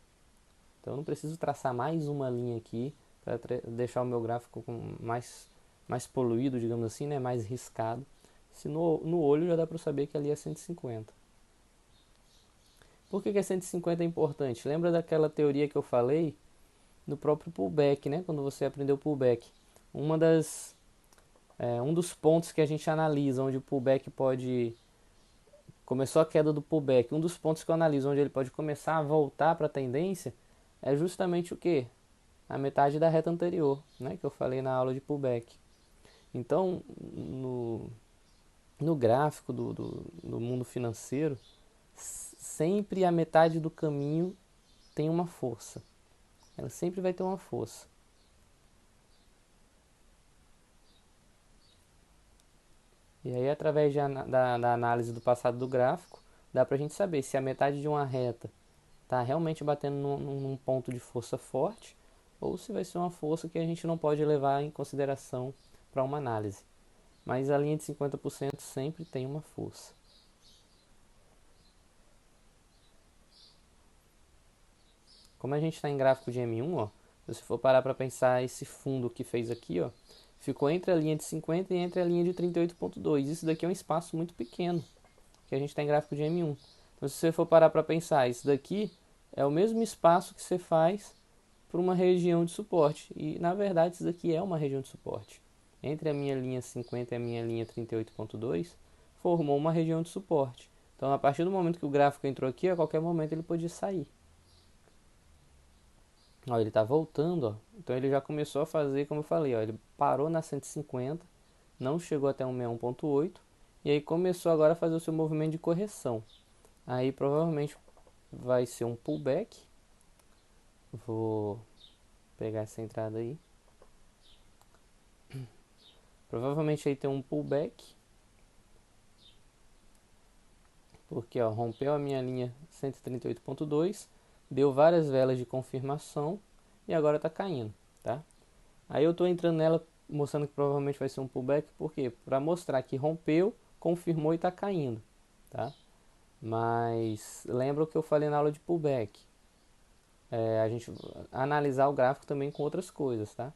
Então eu não preciso traçar mais uma linha aqui para deixar o meu gráfico mais poluído, digamos assim, né? Mais riscado. Se no olho já dá para eu saber que ali é 150. Por que 150 é importante? Lembra daquela teoria que eu falei no próprio pullback, né? Quando você aprendeu pullback. Um dos pontos que a gente analisa onde o pullback pode... Começou a queda do pullback. Um dos pontos que eu analiso onde ele pode começar a voltar para a tendência é justamente o que? A metade da reta anterior, né? Que eu falei na aula de pullback. Então, no gráfico do mundo financeiro, sempre a metade do caminho tem uma força. Ela sempre vai ter uma força. E aí, através da análise do passado do gráfico, dá pra gente saber se a metade de uma reta está realmente batendo num ponto de força forte ou se vai ser uma força que a gente não pode levar em consideração para uma análise. Mas a linha de 50% sempre tem uma força. Como a gente está em gráfico de M1, ó, se você for parar para pensar, esse fundo que fez aqui, ó, ficou entre a linha de 50 e entre a linha de 38.2. Isso daqui é um espaço muito pequeno, que a gente está em gráfico de M1. Então, se você for parar para pensar, isso daqui é o mesmo espaço que você faz para uma região de suporte. E, na verdade, isso daqui é uma região de suporte. Entre a minha linha 50 e a minha linha 38.2, formou uma região de suporte. Então, a partir do momento que o gráfico entrou aqui, a qualquer momento ele podia sair. Ó, ele está voltando, ó. Então ele já começou a fazer, como eu falei, ó, ele parou na 150, não chegou até 161.8 e aí começou agora a fazer o seu movimento de correção. Aí provavelmente vai ser um pullback. Vou pegar essa entrada aí. Provavelmente aí tem um pullback, porque ó, rompeu a minha linha 138.2, deu várias velas de confirmação e agora está caindo, tá? Aí eu estou entrando nela mostrando que provavelmente vai ser um pullback, por quê? Para mostrar que rompeu, confirmou e está caindo, tá? Mas lembra o que eu falei na aula de pullback. A gente analisar o gráfico também com outras coisas, tá?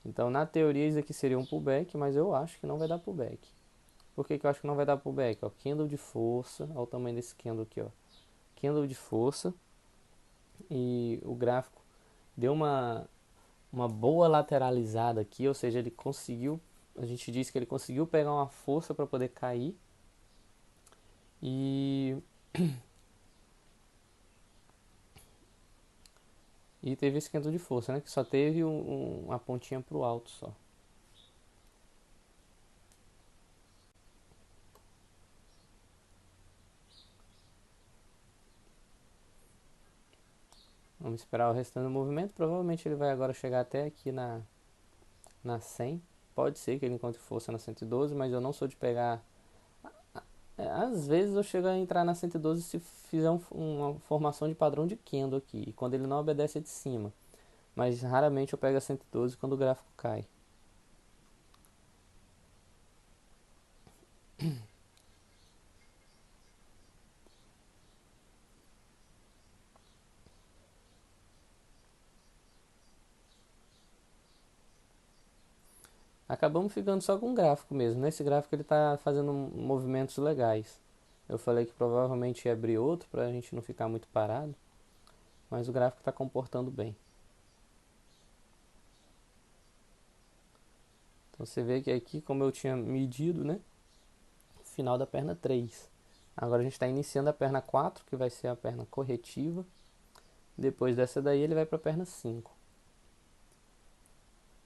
Então, na teoria, isso aqui seria um pullback, mas eu acho que não vai dar pullback. Por que que eu acho que não vai dar pullback? Ó, candle de força, olha o tamanho desse candle aqui, ó. Candle de força e o gráfico deu uma boa lateralizada aqui, ou seja, ele conseguiu, a gente diz que ele conseguiu pegar uma força para poder cair e teve esse candle de força, né? Que só teve uma pontinha para o alto só. Vamos esperar o restante do movimento. Provavelmente ele vai agora chegar até aqui na 100. Pode ser que ele encontre força na 112, mas eu não sou de pegar. Às vezes eu chego a entrar na 112 se fizer uma formação de padrão de candle aqui, quando ele não obedece a de cima. Mas raramente eu pego a 112 quando o gráfico cai. Acabamos ficando só com o gráfico mesmo. Nesse gráfico ele está fazendo movimentos legais. Eu falei que provavelmente ia abrir outro para a gente não ficar muito parado, mas o gráfico está comportando bem. Então você vê que aqui, como eu tinha medido, né, o final da perna 3. Agora a gente está iniciando a perna 4, que vai ser a perna corretiva. Depois dessa daí ele vai para a perna 5.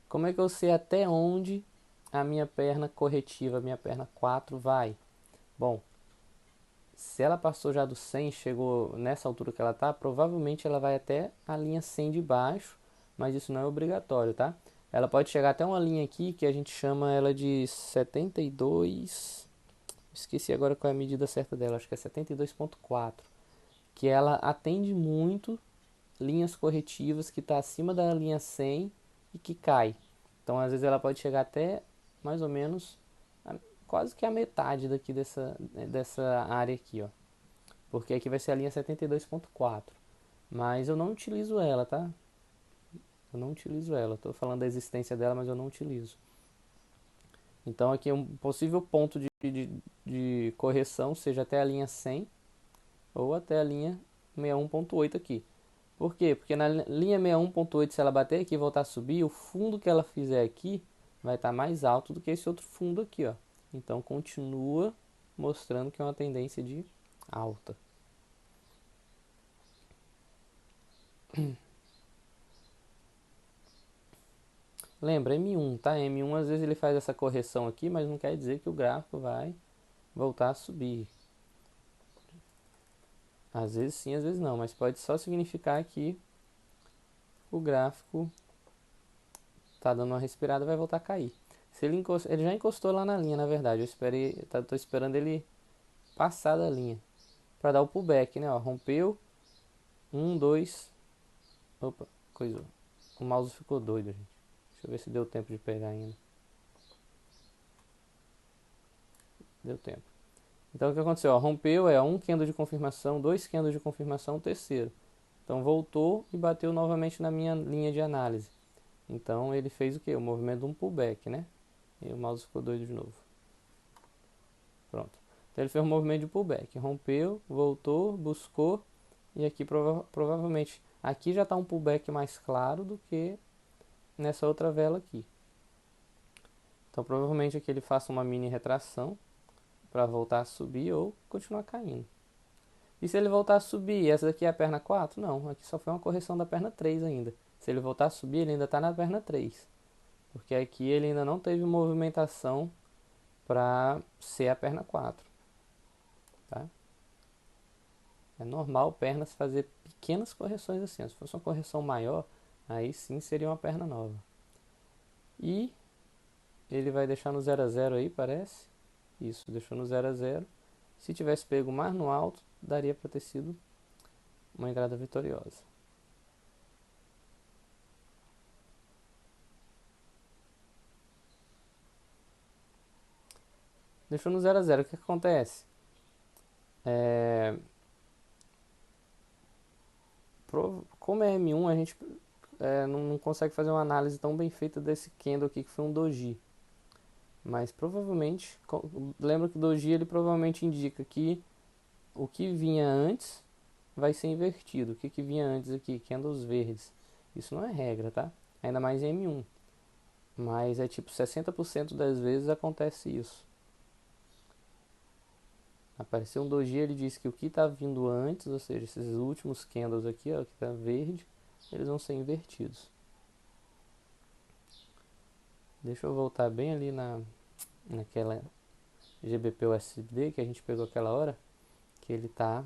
Como é que eu sei até onde a minha perna corretiva, a minha perna 4 vai? Bom, se ela passou já do 100, chegou nessa altura que ela está, provavelmente ela vai até a linha 100 de baixo, mas isso não é obrigatório, tá? Ela pode chegar até uma linha aqui que a gente chama ela de 72, esqueci agora qual é a medida certa dela, acho que é 72,4, que ela atende muito linhas corretivas que está acima da linha 100 e que cai. Então, às vezes ela pode chegar até mais ou menos quase que a metade daqui dessa área aqui, ó. Porque aqui vai ser a linha 72,4. Mas eu não utilizo ela, tá? Eu não utilizo ela. Estou falando da existência dela, mas eu não utilizo. Então aqui é um possível ponto de correção, seja até a linha 100 ou até a linha 61,8 aqui. Por quê? Porque na linha 61,8, se ela bater aqui e voltar a subir, o fundo que ela fizer aqui vai estar mais alto do que esse outro fundo aqui, ó. Então continua mostrando que é uma tendência de alta. Lembra, M1, tá? M1 às vezes ele faz essa correção aqui, mas não quer dizer que o gráfico vai voltar a subir. Às vezes sim, às vezes não, mas pode só significar que o gráfico tá dando uma respirada e vai voltar a cair. Se ele já encostou lá na linha, na verdade. Tô esperando ele passar da linha para dar o pullback, né? Ó, rompeu, 1, 2. Opa, coisou. O mouse ficou doido, gente. Deixa eu ver se deu tempo de pegar ainda. Deu tempo. Então o que aconteceu? Ó, rompeu, é um candle de confirmação, dois candles de confirmação, terceiro. Então voltou e bateu novamente na minha linha de análise. Então ele fez o que? O movimento de um pullback, né? E o mouse ficou doido de novo. Pronto. Então ele fez um movimento de pullback. Rompeu, voltou, buscou. E aqui provavelmente aqui já está um pullback mais claro do que nessa outra vela aqui. Então provavelmente aqui ele faça uma mini retração para voltar a subir ou continuar caindo. E se ele voltar a subir, essa daqui é a perna 4? Não, aqui só foi uma correção da perna 3 ainda. Se ele voltar a subir, ele ainda está na perna 3. Porque aqui ele ainda não teve movimentação para ser a perna 4. Tá? É normal pernas fazer pequenas correções assim. Se fosse uma correção maior, aí sim seria uma perna nova. E ele vai deixar no 0 a 0 aí, parece. Isso, deixou no 0 a 0. Se tivesse pego mais no alto, daria para ter sido uma entrada vitoriosa. Deixou no 0 a 0. O que acontece? Como é M1, a gente não consegue fazer uma análise tão bem feita desse candle aqui que foi um doji. Mas provavelmente, lembra que o doji ele provavelmente indica que o que vinha antes vai ser invertido. O que vinha antes aqui? Candles verdes. Isso não é regra, tá? Ainda mais em M1. Mas é tipo 60% das vezes acontece isso. Apareceu um doji, ele diz que o que está vindo antes, ou seja, esses últimos candles aqui, ó, que está verde, eles vão ser invertidos. Deixa eu voltar bem ali naquela GBP-USD que a gente pegou aquela hora, que ele tá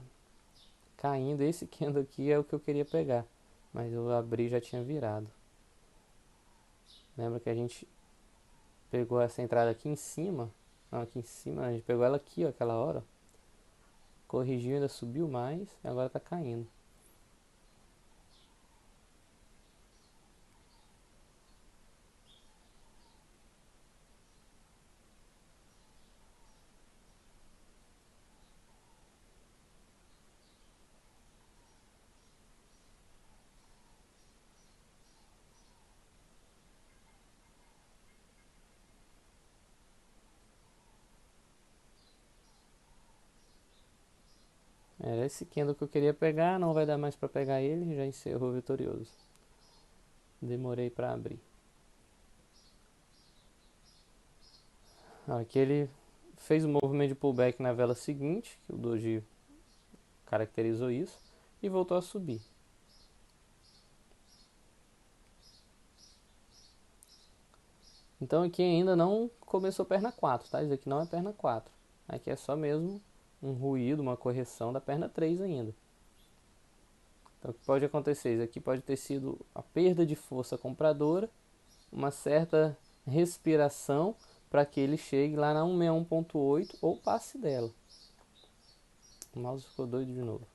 caindo. Esse candle aqui é o que eu queria pegar, mas eu abri e já tinha virado. Lembra que a gente pegou essa entrada aqui em cima? Não, aqui em cima, a gente pegou ela aqui, ó, aquela hora. Corrigiu, ainda subiu mais e agora tá caindo. Era esse candle que eu queria pegar, não vai dar mais pra pegar ele, já encerrou vitorioso. Demorei pra abrir. Aqui ele fez o movimento de pullback na vela seguinte, que o doji caracterizou isso, e voltou a subir. Então aqui ainda não começou perna 4, tá? Isso aqui não é perna 4. Aqui é só mesmo um ruído, uma correção da perna 3 ainda. Então o que pode acontecer? Isso aqui pode ter sido a perda de força compradora, uma certa respiração para que ele chegue lá na 161.8 ou passe dela. O mouse ficou doido de novo.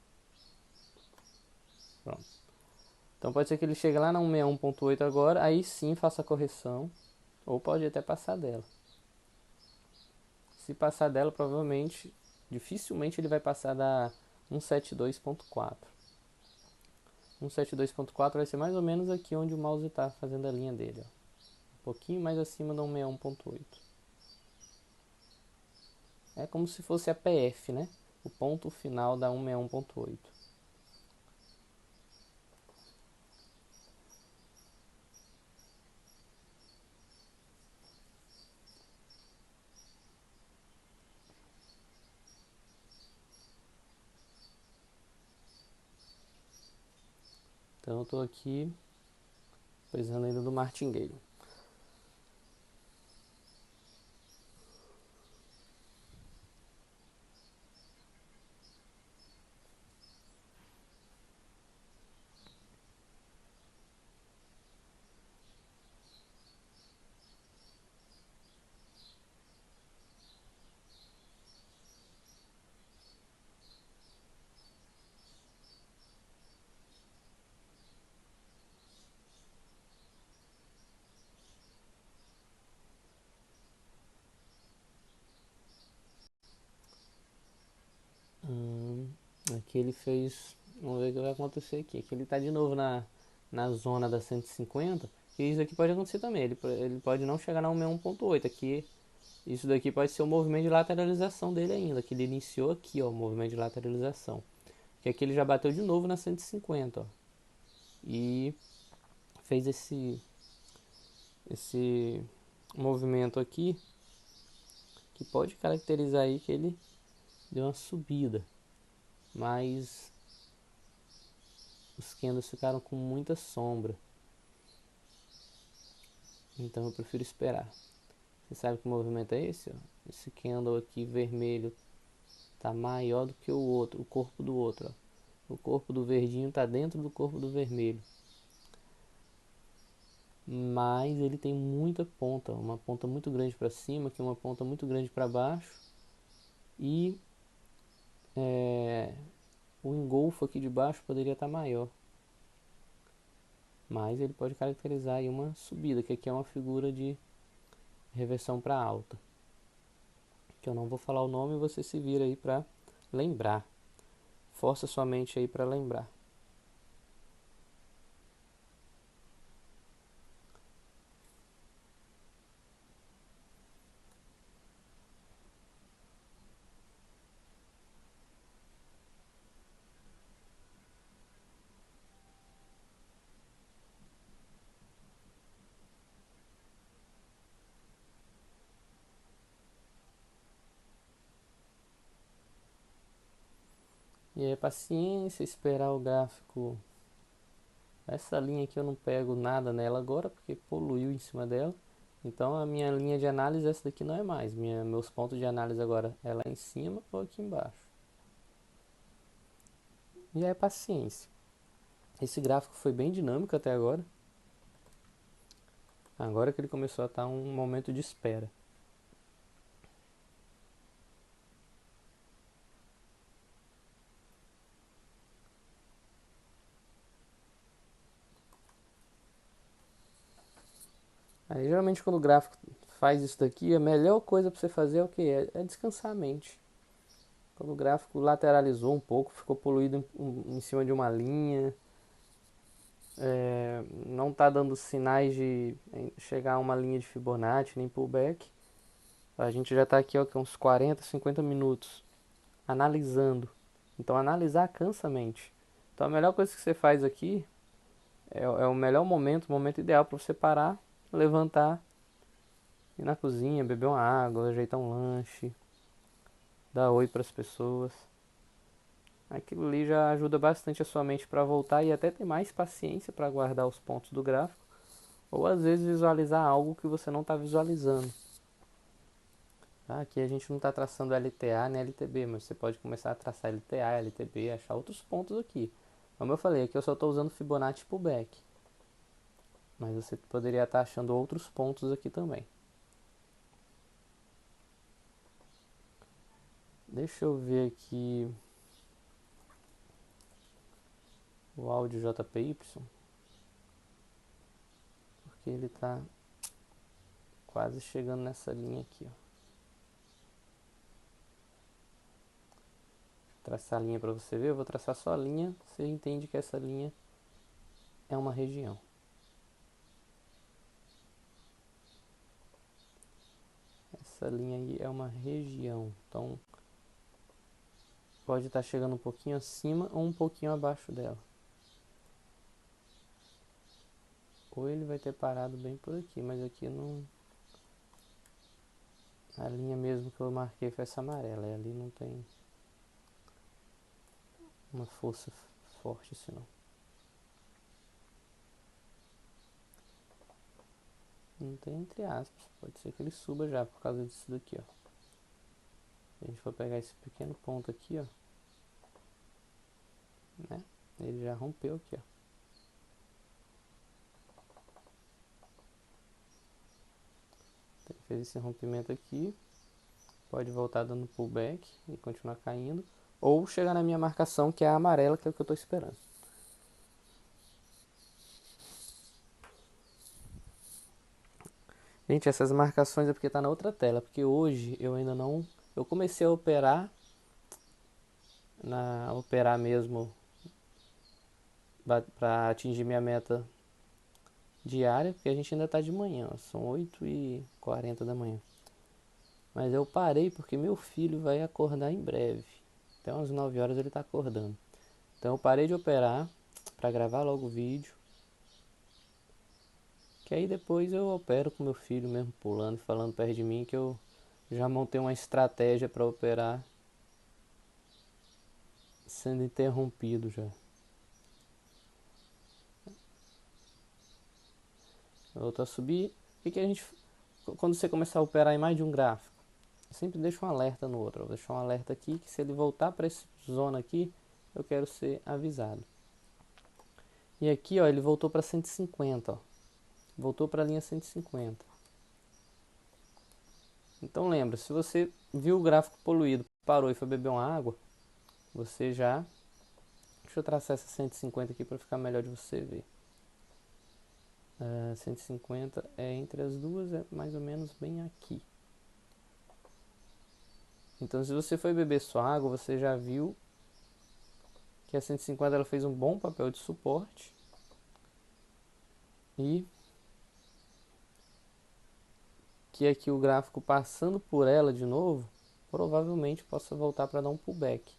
Pronto. Então pode ser que ele chegue lá na 161.8 agora, aí sim faça a correção, ou pode até passar dela. Se passar dela, provavelmente, dificilmente ele vai passar da 172.4. 172.4 vai ser mais ou menos aqui onde o mouse está fazendo a linha dele, ó. Um pouquinho mais acima da 161.8. É como se fosse a PF, né? O ponto final da 161.8. Então eu estou aqui precisando ainda do martingale. Aqui ele fez. Vamos ver o que vai acontecer aqui. Aqui ele está de novo na zona da 150. E isso aqui pode acontecer também. Ele pode não chegar na 161.8. Aqui, isso daqui pode ser o movimento de lateralização dele ainda. Que ele iniciou aqui, ó, o movimento de lateralização. Que aqui ele já bateu de novo na 150, ó. E fez esse movimento aqui. Que pode caracterizar aí que ele deu uma subida. Mas os candles ficaram com muita sombra. Então eu prefiro esperar. Você sabe que movimento é esse? Ó? Esse candle aqui vermelho tá maior do que o outro, o corpo do outro. Ó. O corpo do verdinho tá dentro do corpo do vermelho. Mas ele tem muita ponta, uma ponta muito grande para cima, aqui uma ponta muito grande para baixo. E o engolfo aqui de baixo poderia estar maior. Mas ele pode caracterizar aí uma subida, que aqui é uma figura de reversão para alta. Que eu não vou falar o nome e você se vira aí para lembrar. Força sua mente aí para lembrar. E aí paciência, esperar o gráfico. Essa linha aqui eu não pego nada nela agora porque poluiu em cima dela. Então a minha linha de análise essa daqui não é mais. Meus pontos de análise agora é lá em cima ou aqui embaixo. E aí paciência. Esse gráfico foi bem dinâmico até agora. Agora que ele começou a estar um momento de espera. Aí geralmente quando o gráfico faz isso daqui, a melhor coisa para você fazer é o que? É descansar a mente. Quando o gráfico lateralizou um pouco, ficou poluído em cima de uma linha, não está dando sinais de chegar a uma linha de Fibonacci nem pullback. A gente já está aqui ó, uns 40, 50 minutos analisando. Então analisar cansa a mente. Então a melhor coisa que você faz aqui é o melhor momento, o momento ideal para você parar, levantar, ir na cozinha, beber uma água, ajeitar um lanche, dar oi para as pessoas. Aquilo ali já ajuda bastante a sua mente para voltar e até ter mais paciência para guardar os pontos do gráfico, ou às vezes visualizar algo que você não está visualizando. Tá? Aqui a gente não está traçando LTA nem LTB, mas você pode começar a traçar LTA, LTB, achar outros pontos aqui. Como eu falei, aqui eu só estou usando Fibonacci pullback, mas você poderia estar achando outros pontos aqui também. Deixa eu ver aqui o áudio JPY, porque ele está quase chegando nessa linha aqui, ó. Traçar a linha para você ver, eu vou traçar só a linha, você entende que essa linha é uma região. Essa linha aí é uma região, então pode estar chegando um pouquinho acima ou um pouquinho abaixo dela. Ou ele vai ter parado bem por aqui, mas aqui não... A linha mesmo que eu marquei foi essa amarela, e ali não tem uma força forte assim não. Não tem entre aspas, pode ser que ele suba já por causa disso daqui, ó. Se a gente for pegar esse pequeno ponto aqui, ó, né? Ele já rompeu aqui, ó. Ele fez esse rompimento aqui, pode voltar dando pullback e continuar caindo, ou chegar na minha marcação que é a amarela, que é o que eu estou esperando. Gente, essas marcações é porque tá na outra tela, porque hoje eu ainda não... Eu comecei a operar, operar mesmo para atingir minha meta diária, porque a gente ainda tá de manhã, ó, são 8h40 da manhã. Mas eu parei porque meu filho vai acordar em breve. Até umas 9 horas ele tá acordando. Então eu parei de operar para gravar logo o vídeo. Que aí depois eu opero com meu filho mesmo pulando, falando perto de mim, que eu já montei uma estratégia para operar sendo interrompido já. Voltou a subir. O que a gente... Quando você começar a operar em mais de um gráfico, sempre deixa um alerta no outro. Eu vou deixar um alerta aqui que se ele voltar para essa zona aqui, eu quero ser avisado. E aqui, ó, ele voltou para 150, ó. Voltou para a linha 150. Então lembra, se você viu o gráfico poluído, parou e foi beber uma água, você já... Deixa eu traçar essa 150 aqui para ficar melhor de você ver. 150 é entre as duas, é mais ou menos bem aqui. Então se você foi beber sua água, você já viu que a 150 ela fez um bom papel de suporte. E que aqui o gráfico passando por ela de novo, provavelmente possa voltar para dar um pullback.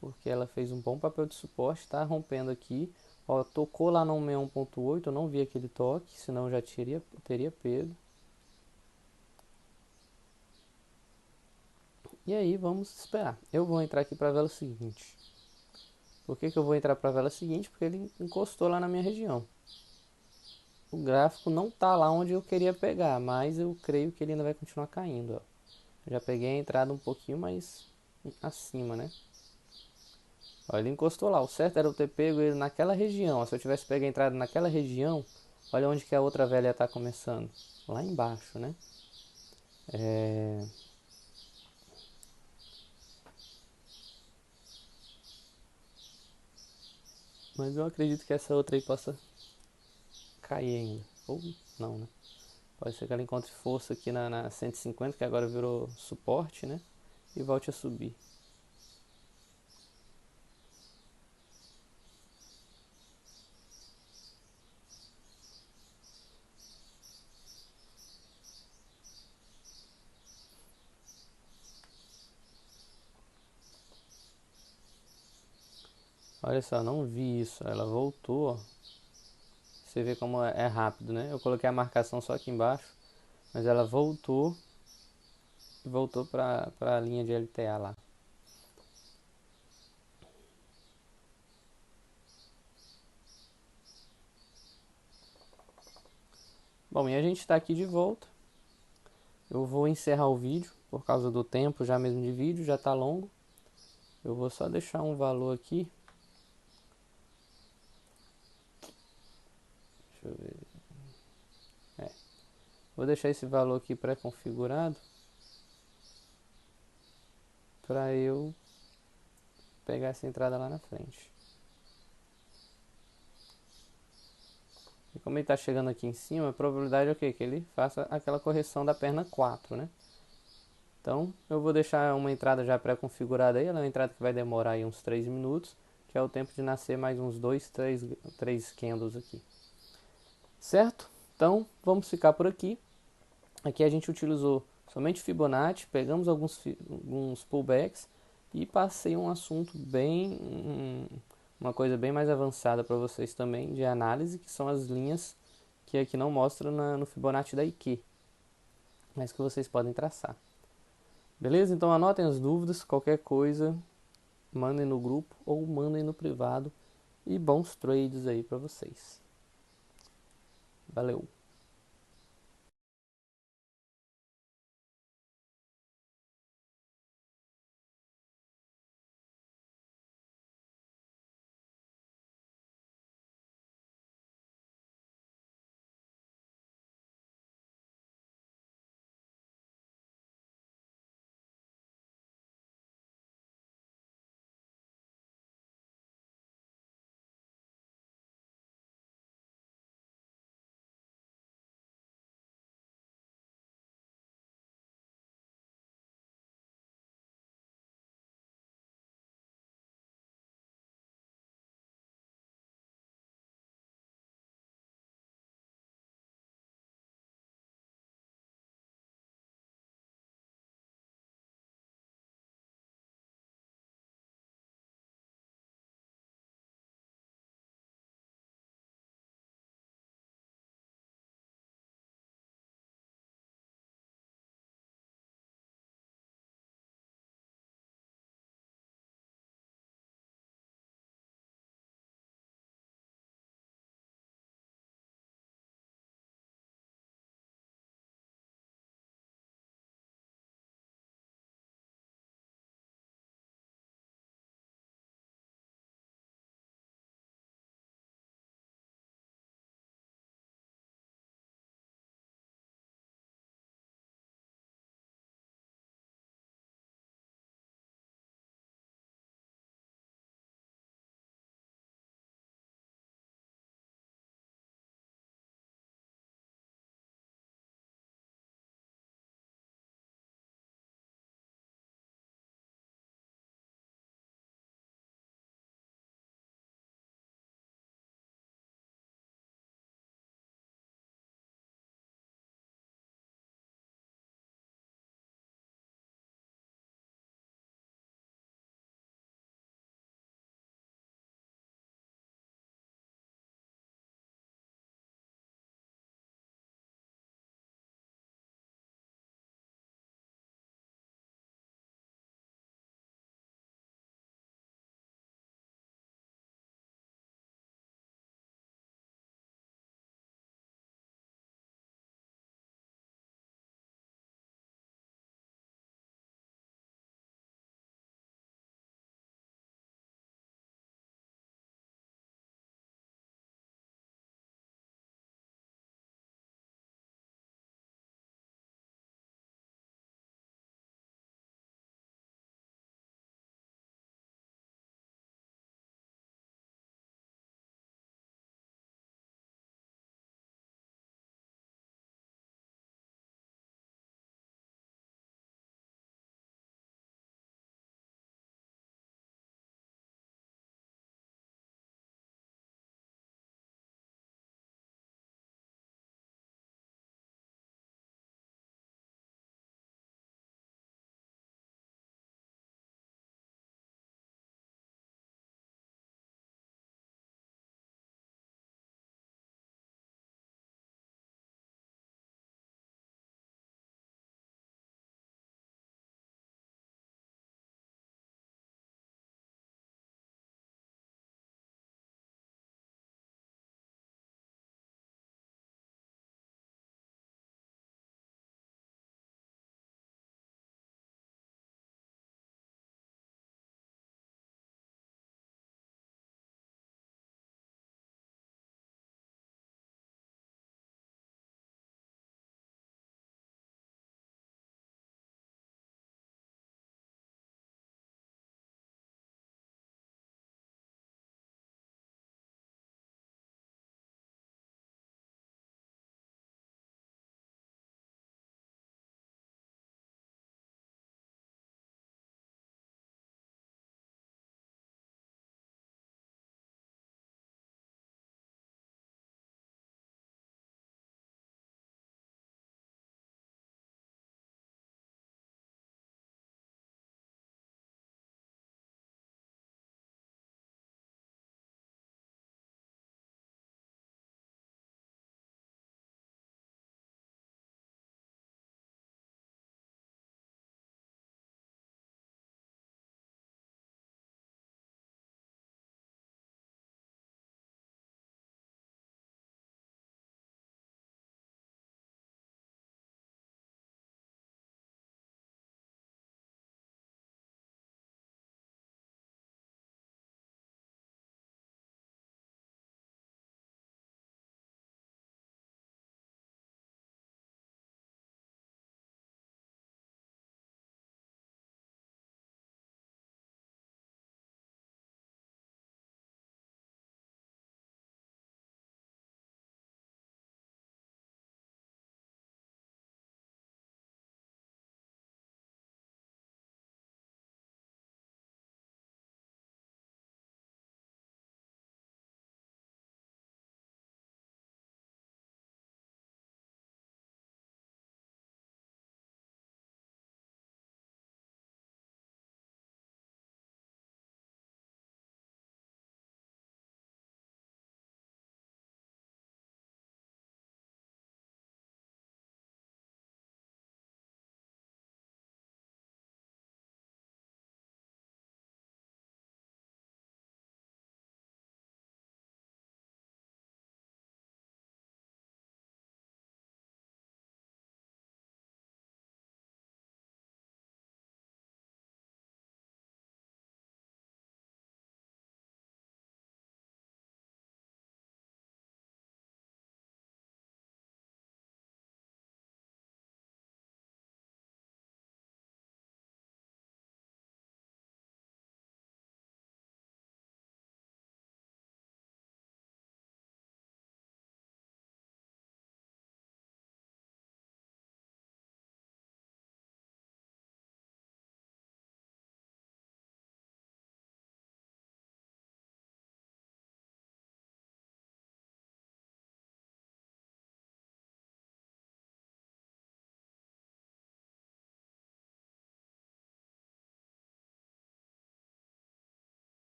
Porque ela fez um bom papel de suporte, está rompendo aqui. Ó, tocou lá no 61.8, eu não vi aquele toque, senão eu já teria pego. E aí vamos esperar. Eu vou entrar aqui para ver o seguinte. Por que que eu vou entrar para a vela seguinte? Porque ele encostou lá na minha região. O gráfico não tá lá onde eu queria pegar, mas eu creio que ele ainda vai continuar caindo, ó. Já peguei a entrada um pouquinho mais acima, né? Ó, ele encostou lá. O certo era eu ter pego ele naquela região. Ó, se eu tivesse pego a entrada naquela região, olha onde que a outra velha está começando. Lá embaixo, né? É... Mas eu acredito que essa outra aí possa cair ainda. Ou não, né? Pode ser que ela encontre força aqui na 150, que agora virou suporte, né? E volte a subir. Olha só, não vi isso. Ela voltou, ó. Você vê como é rápido, né? Eu coloquei a marcação só aqui embaixo, mas ela voltou e voltou para a linha de LTA lá. Bom, e a gente está aqui de volta. Eu vou encerrar o vídeo por causa do tempo já mesmo de vídeo, já está longo. Eu vou só deixar um valor aqui. Deixa eu ver. Vou deixar esse valor aqui pré-configurado para eu pegar essa entrada lá na frente. E como ele está chegando aqui em cima, a probabilidade é o quê? Que ele faça aquela correção da perna 4, né? Então eu vou deixar uma entrada já pré-configurada aí. Ela é uma entrada que vai demorar aí uns 3 minutos, que é o tempo de nascer mais uns 2, 3 candles aqui. Certo? Então vamos ficar por aqui. Aqui a gente utilizou somente Fibonacci, pegamos alguns pullbacks e passei um assunto uma coisa bem mais avançada para vocês também de análise, que são as linhas que aqui não mostra no Fibonacci da IQ, mas que vocês podem traçar. Beleza? Então anotem as dúvidas, qualquer coisa, mandem no grupo ou mandem no privado e bons trades aí para vocês. Valeu!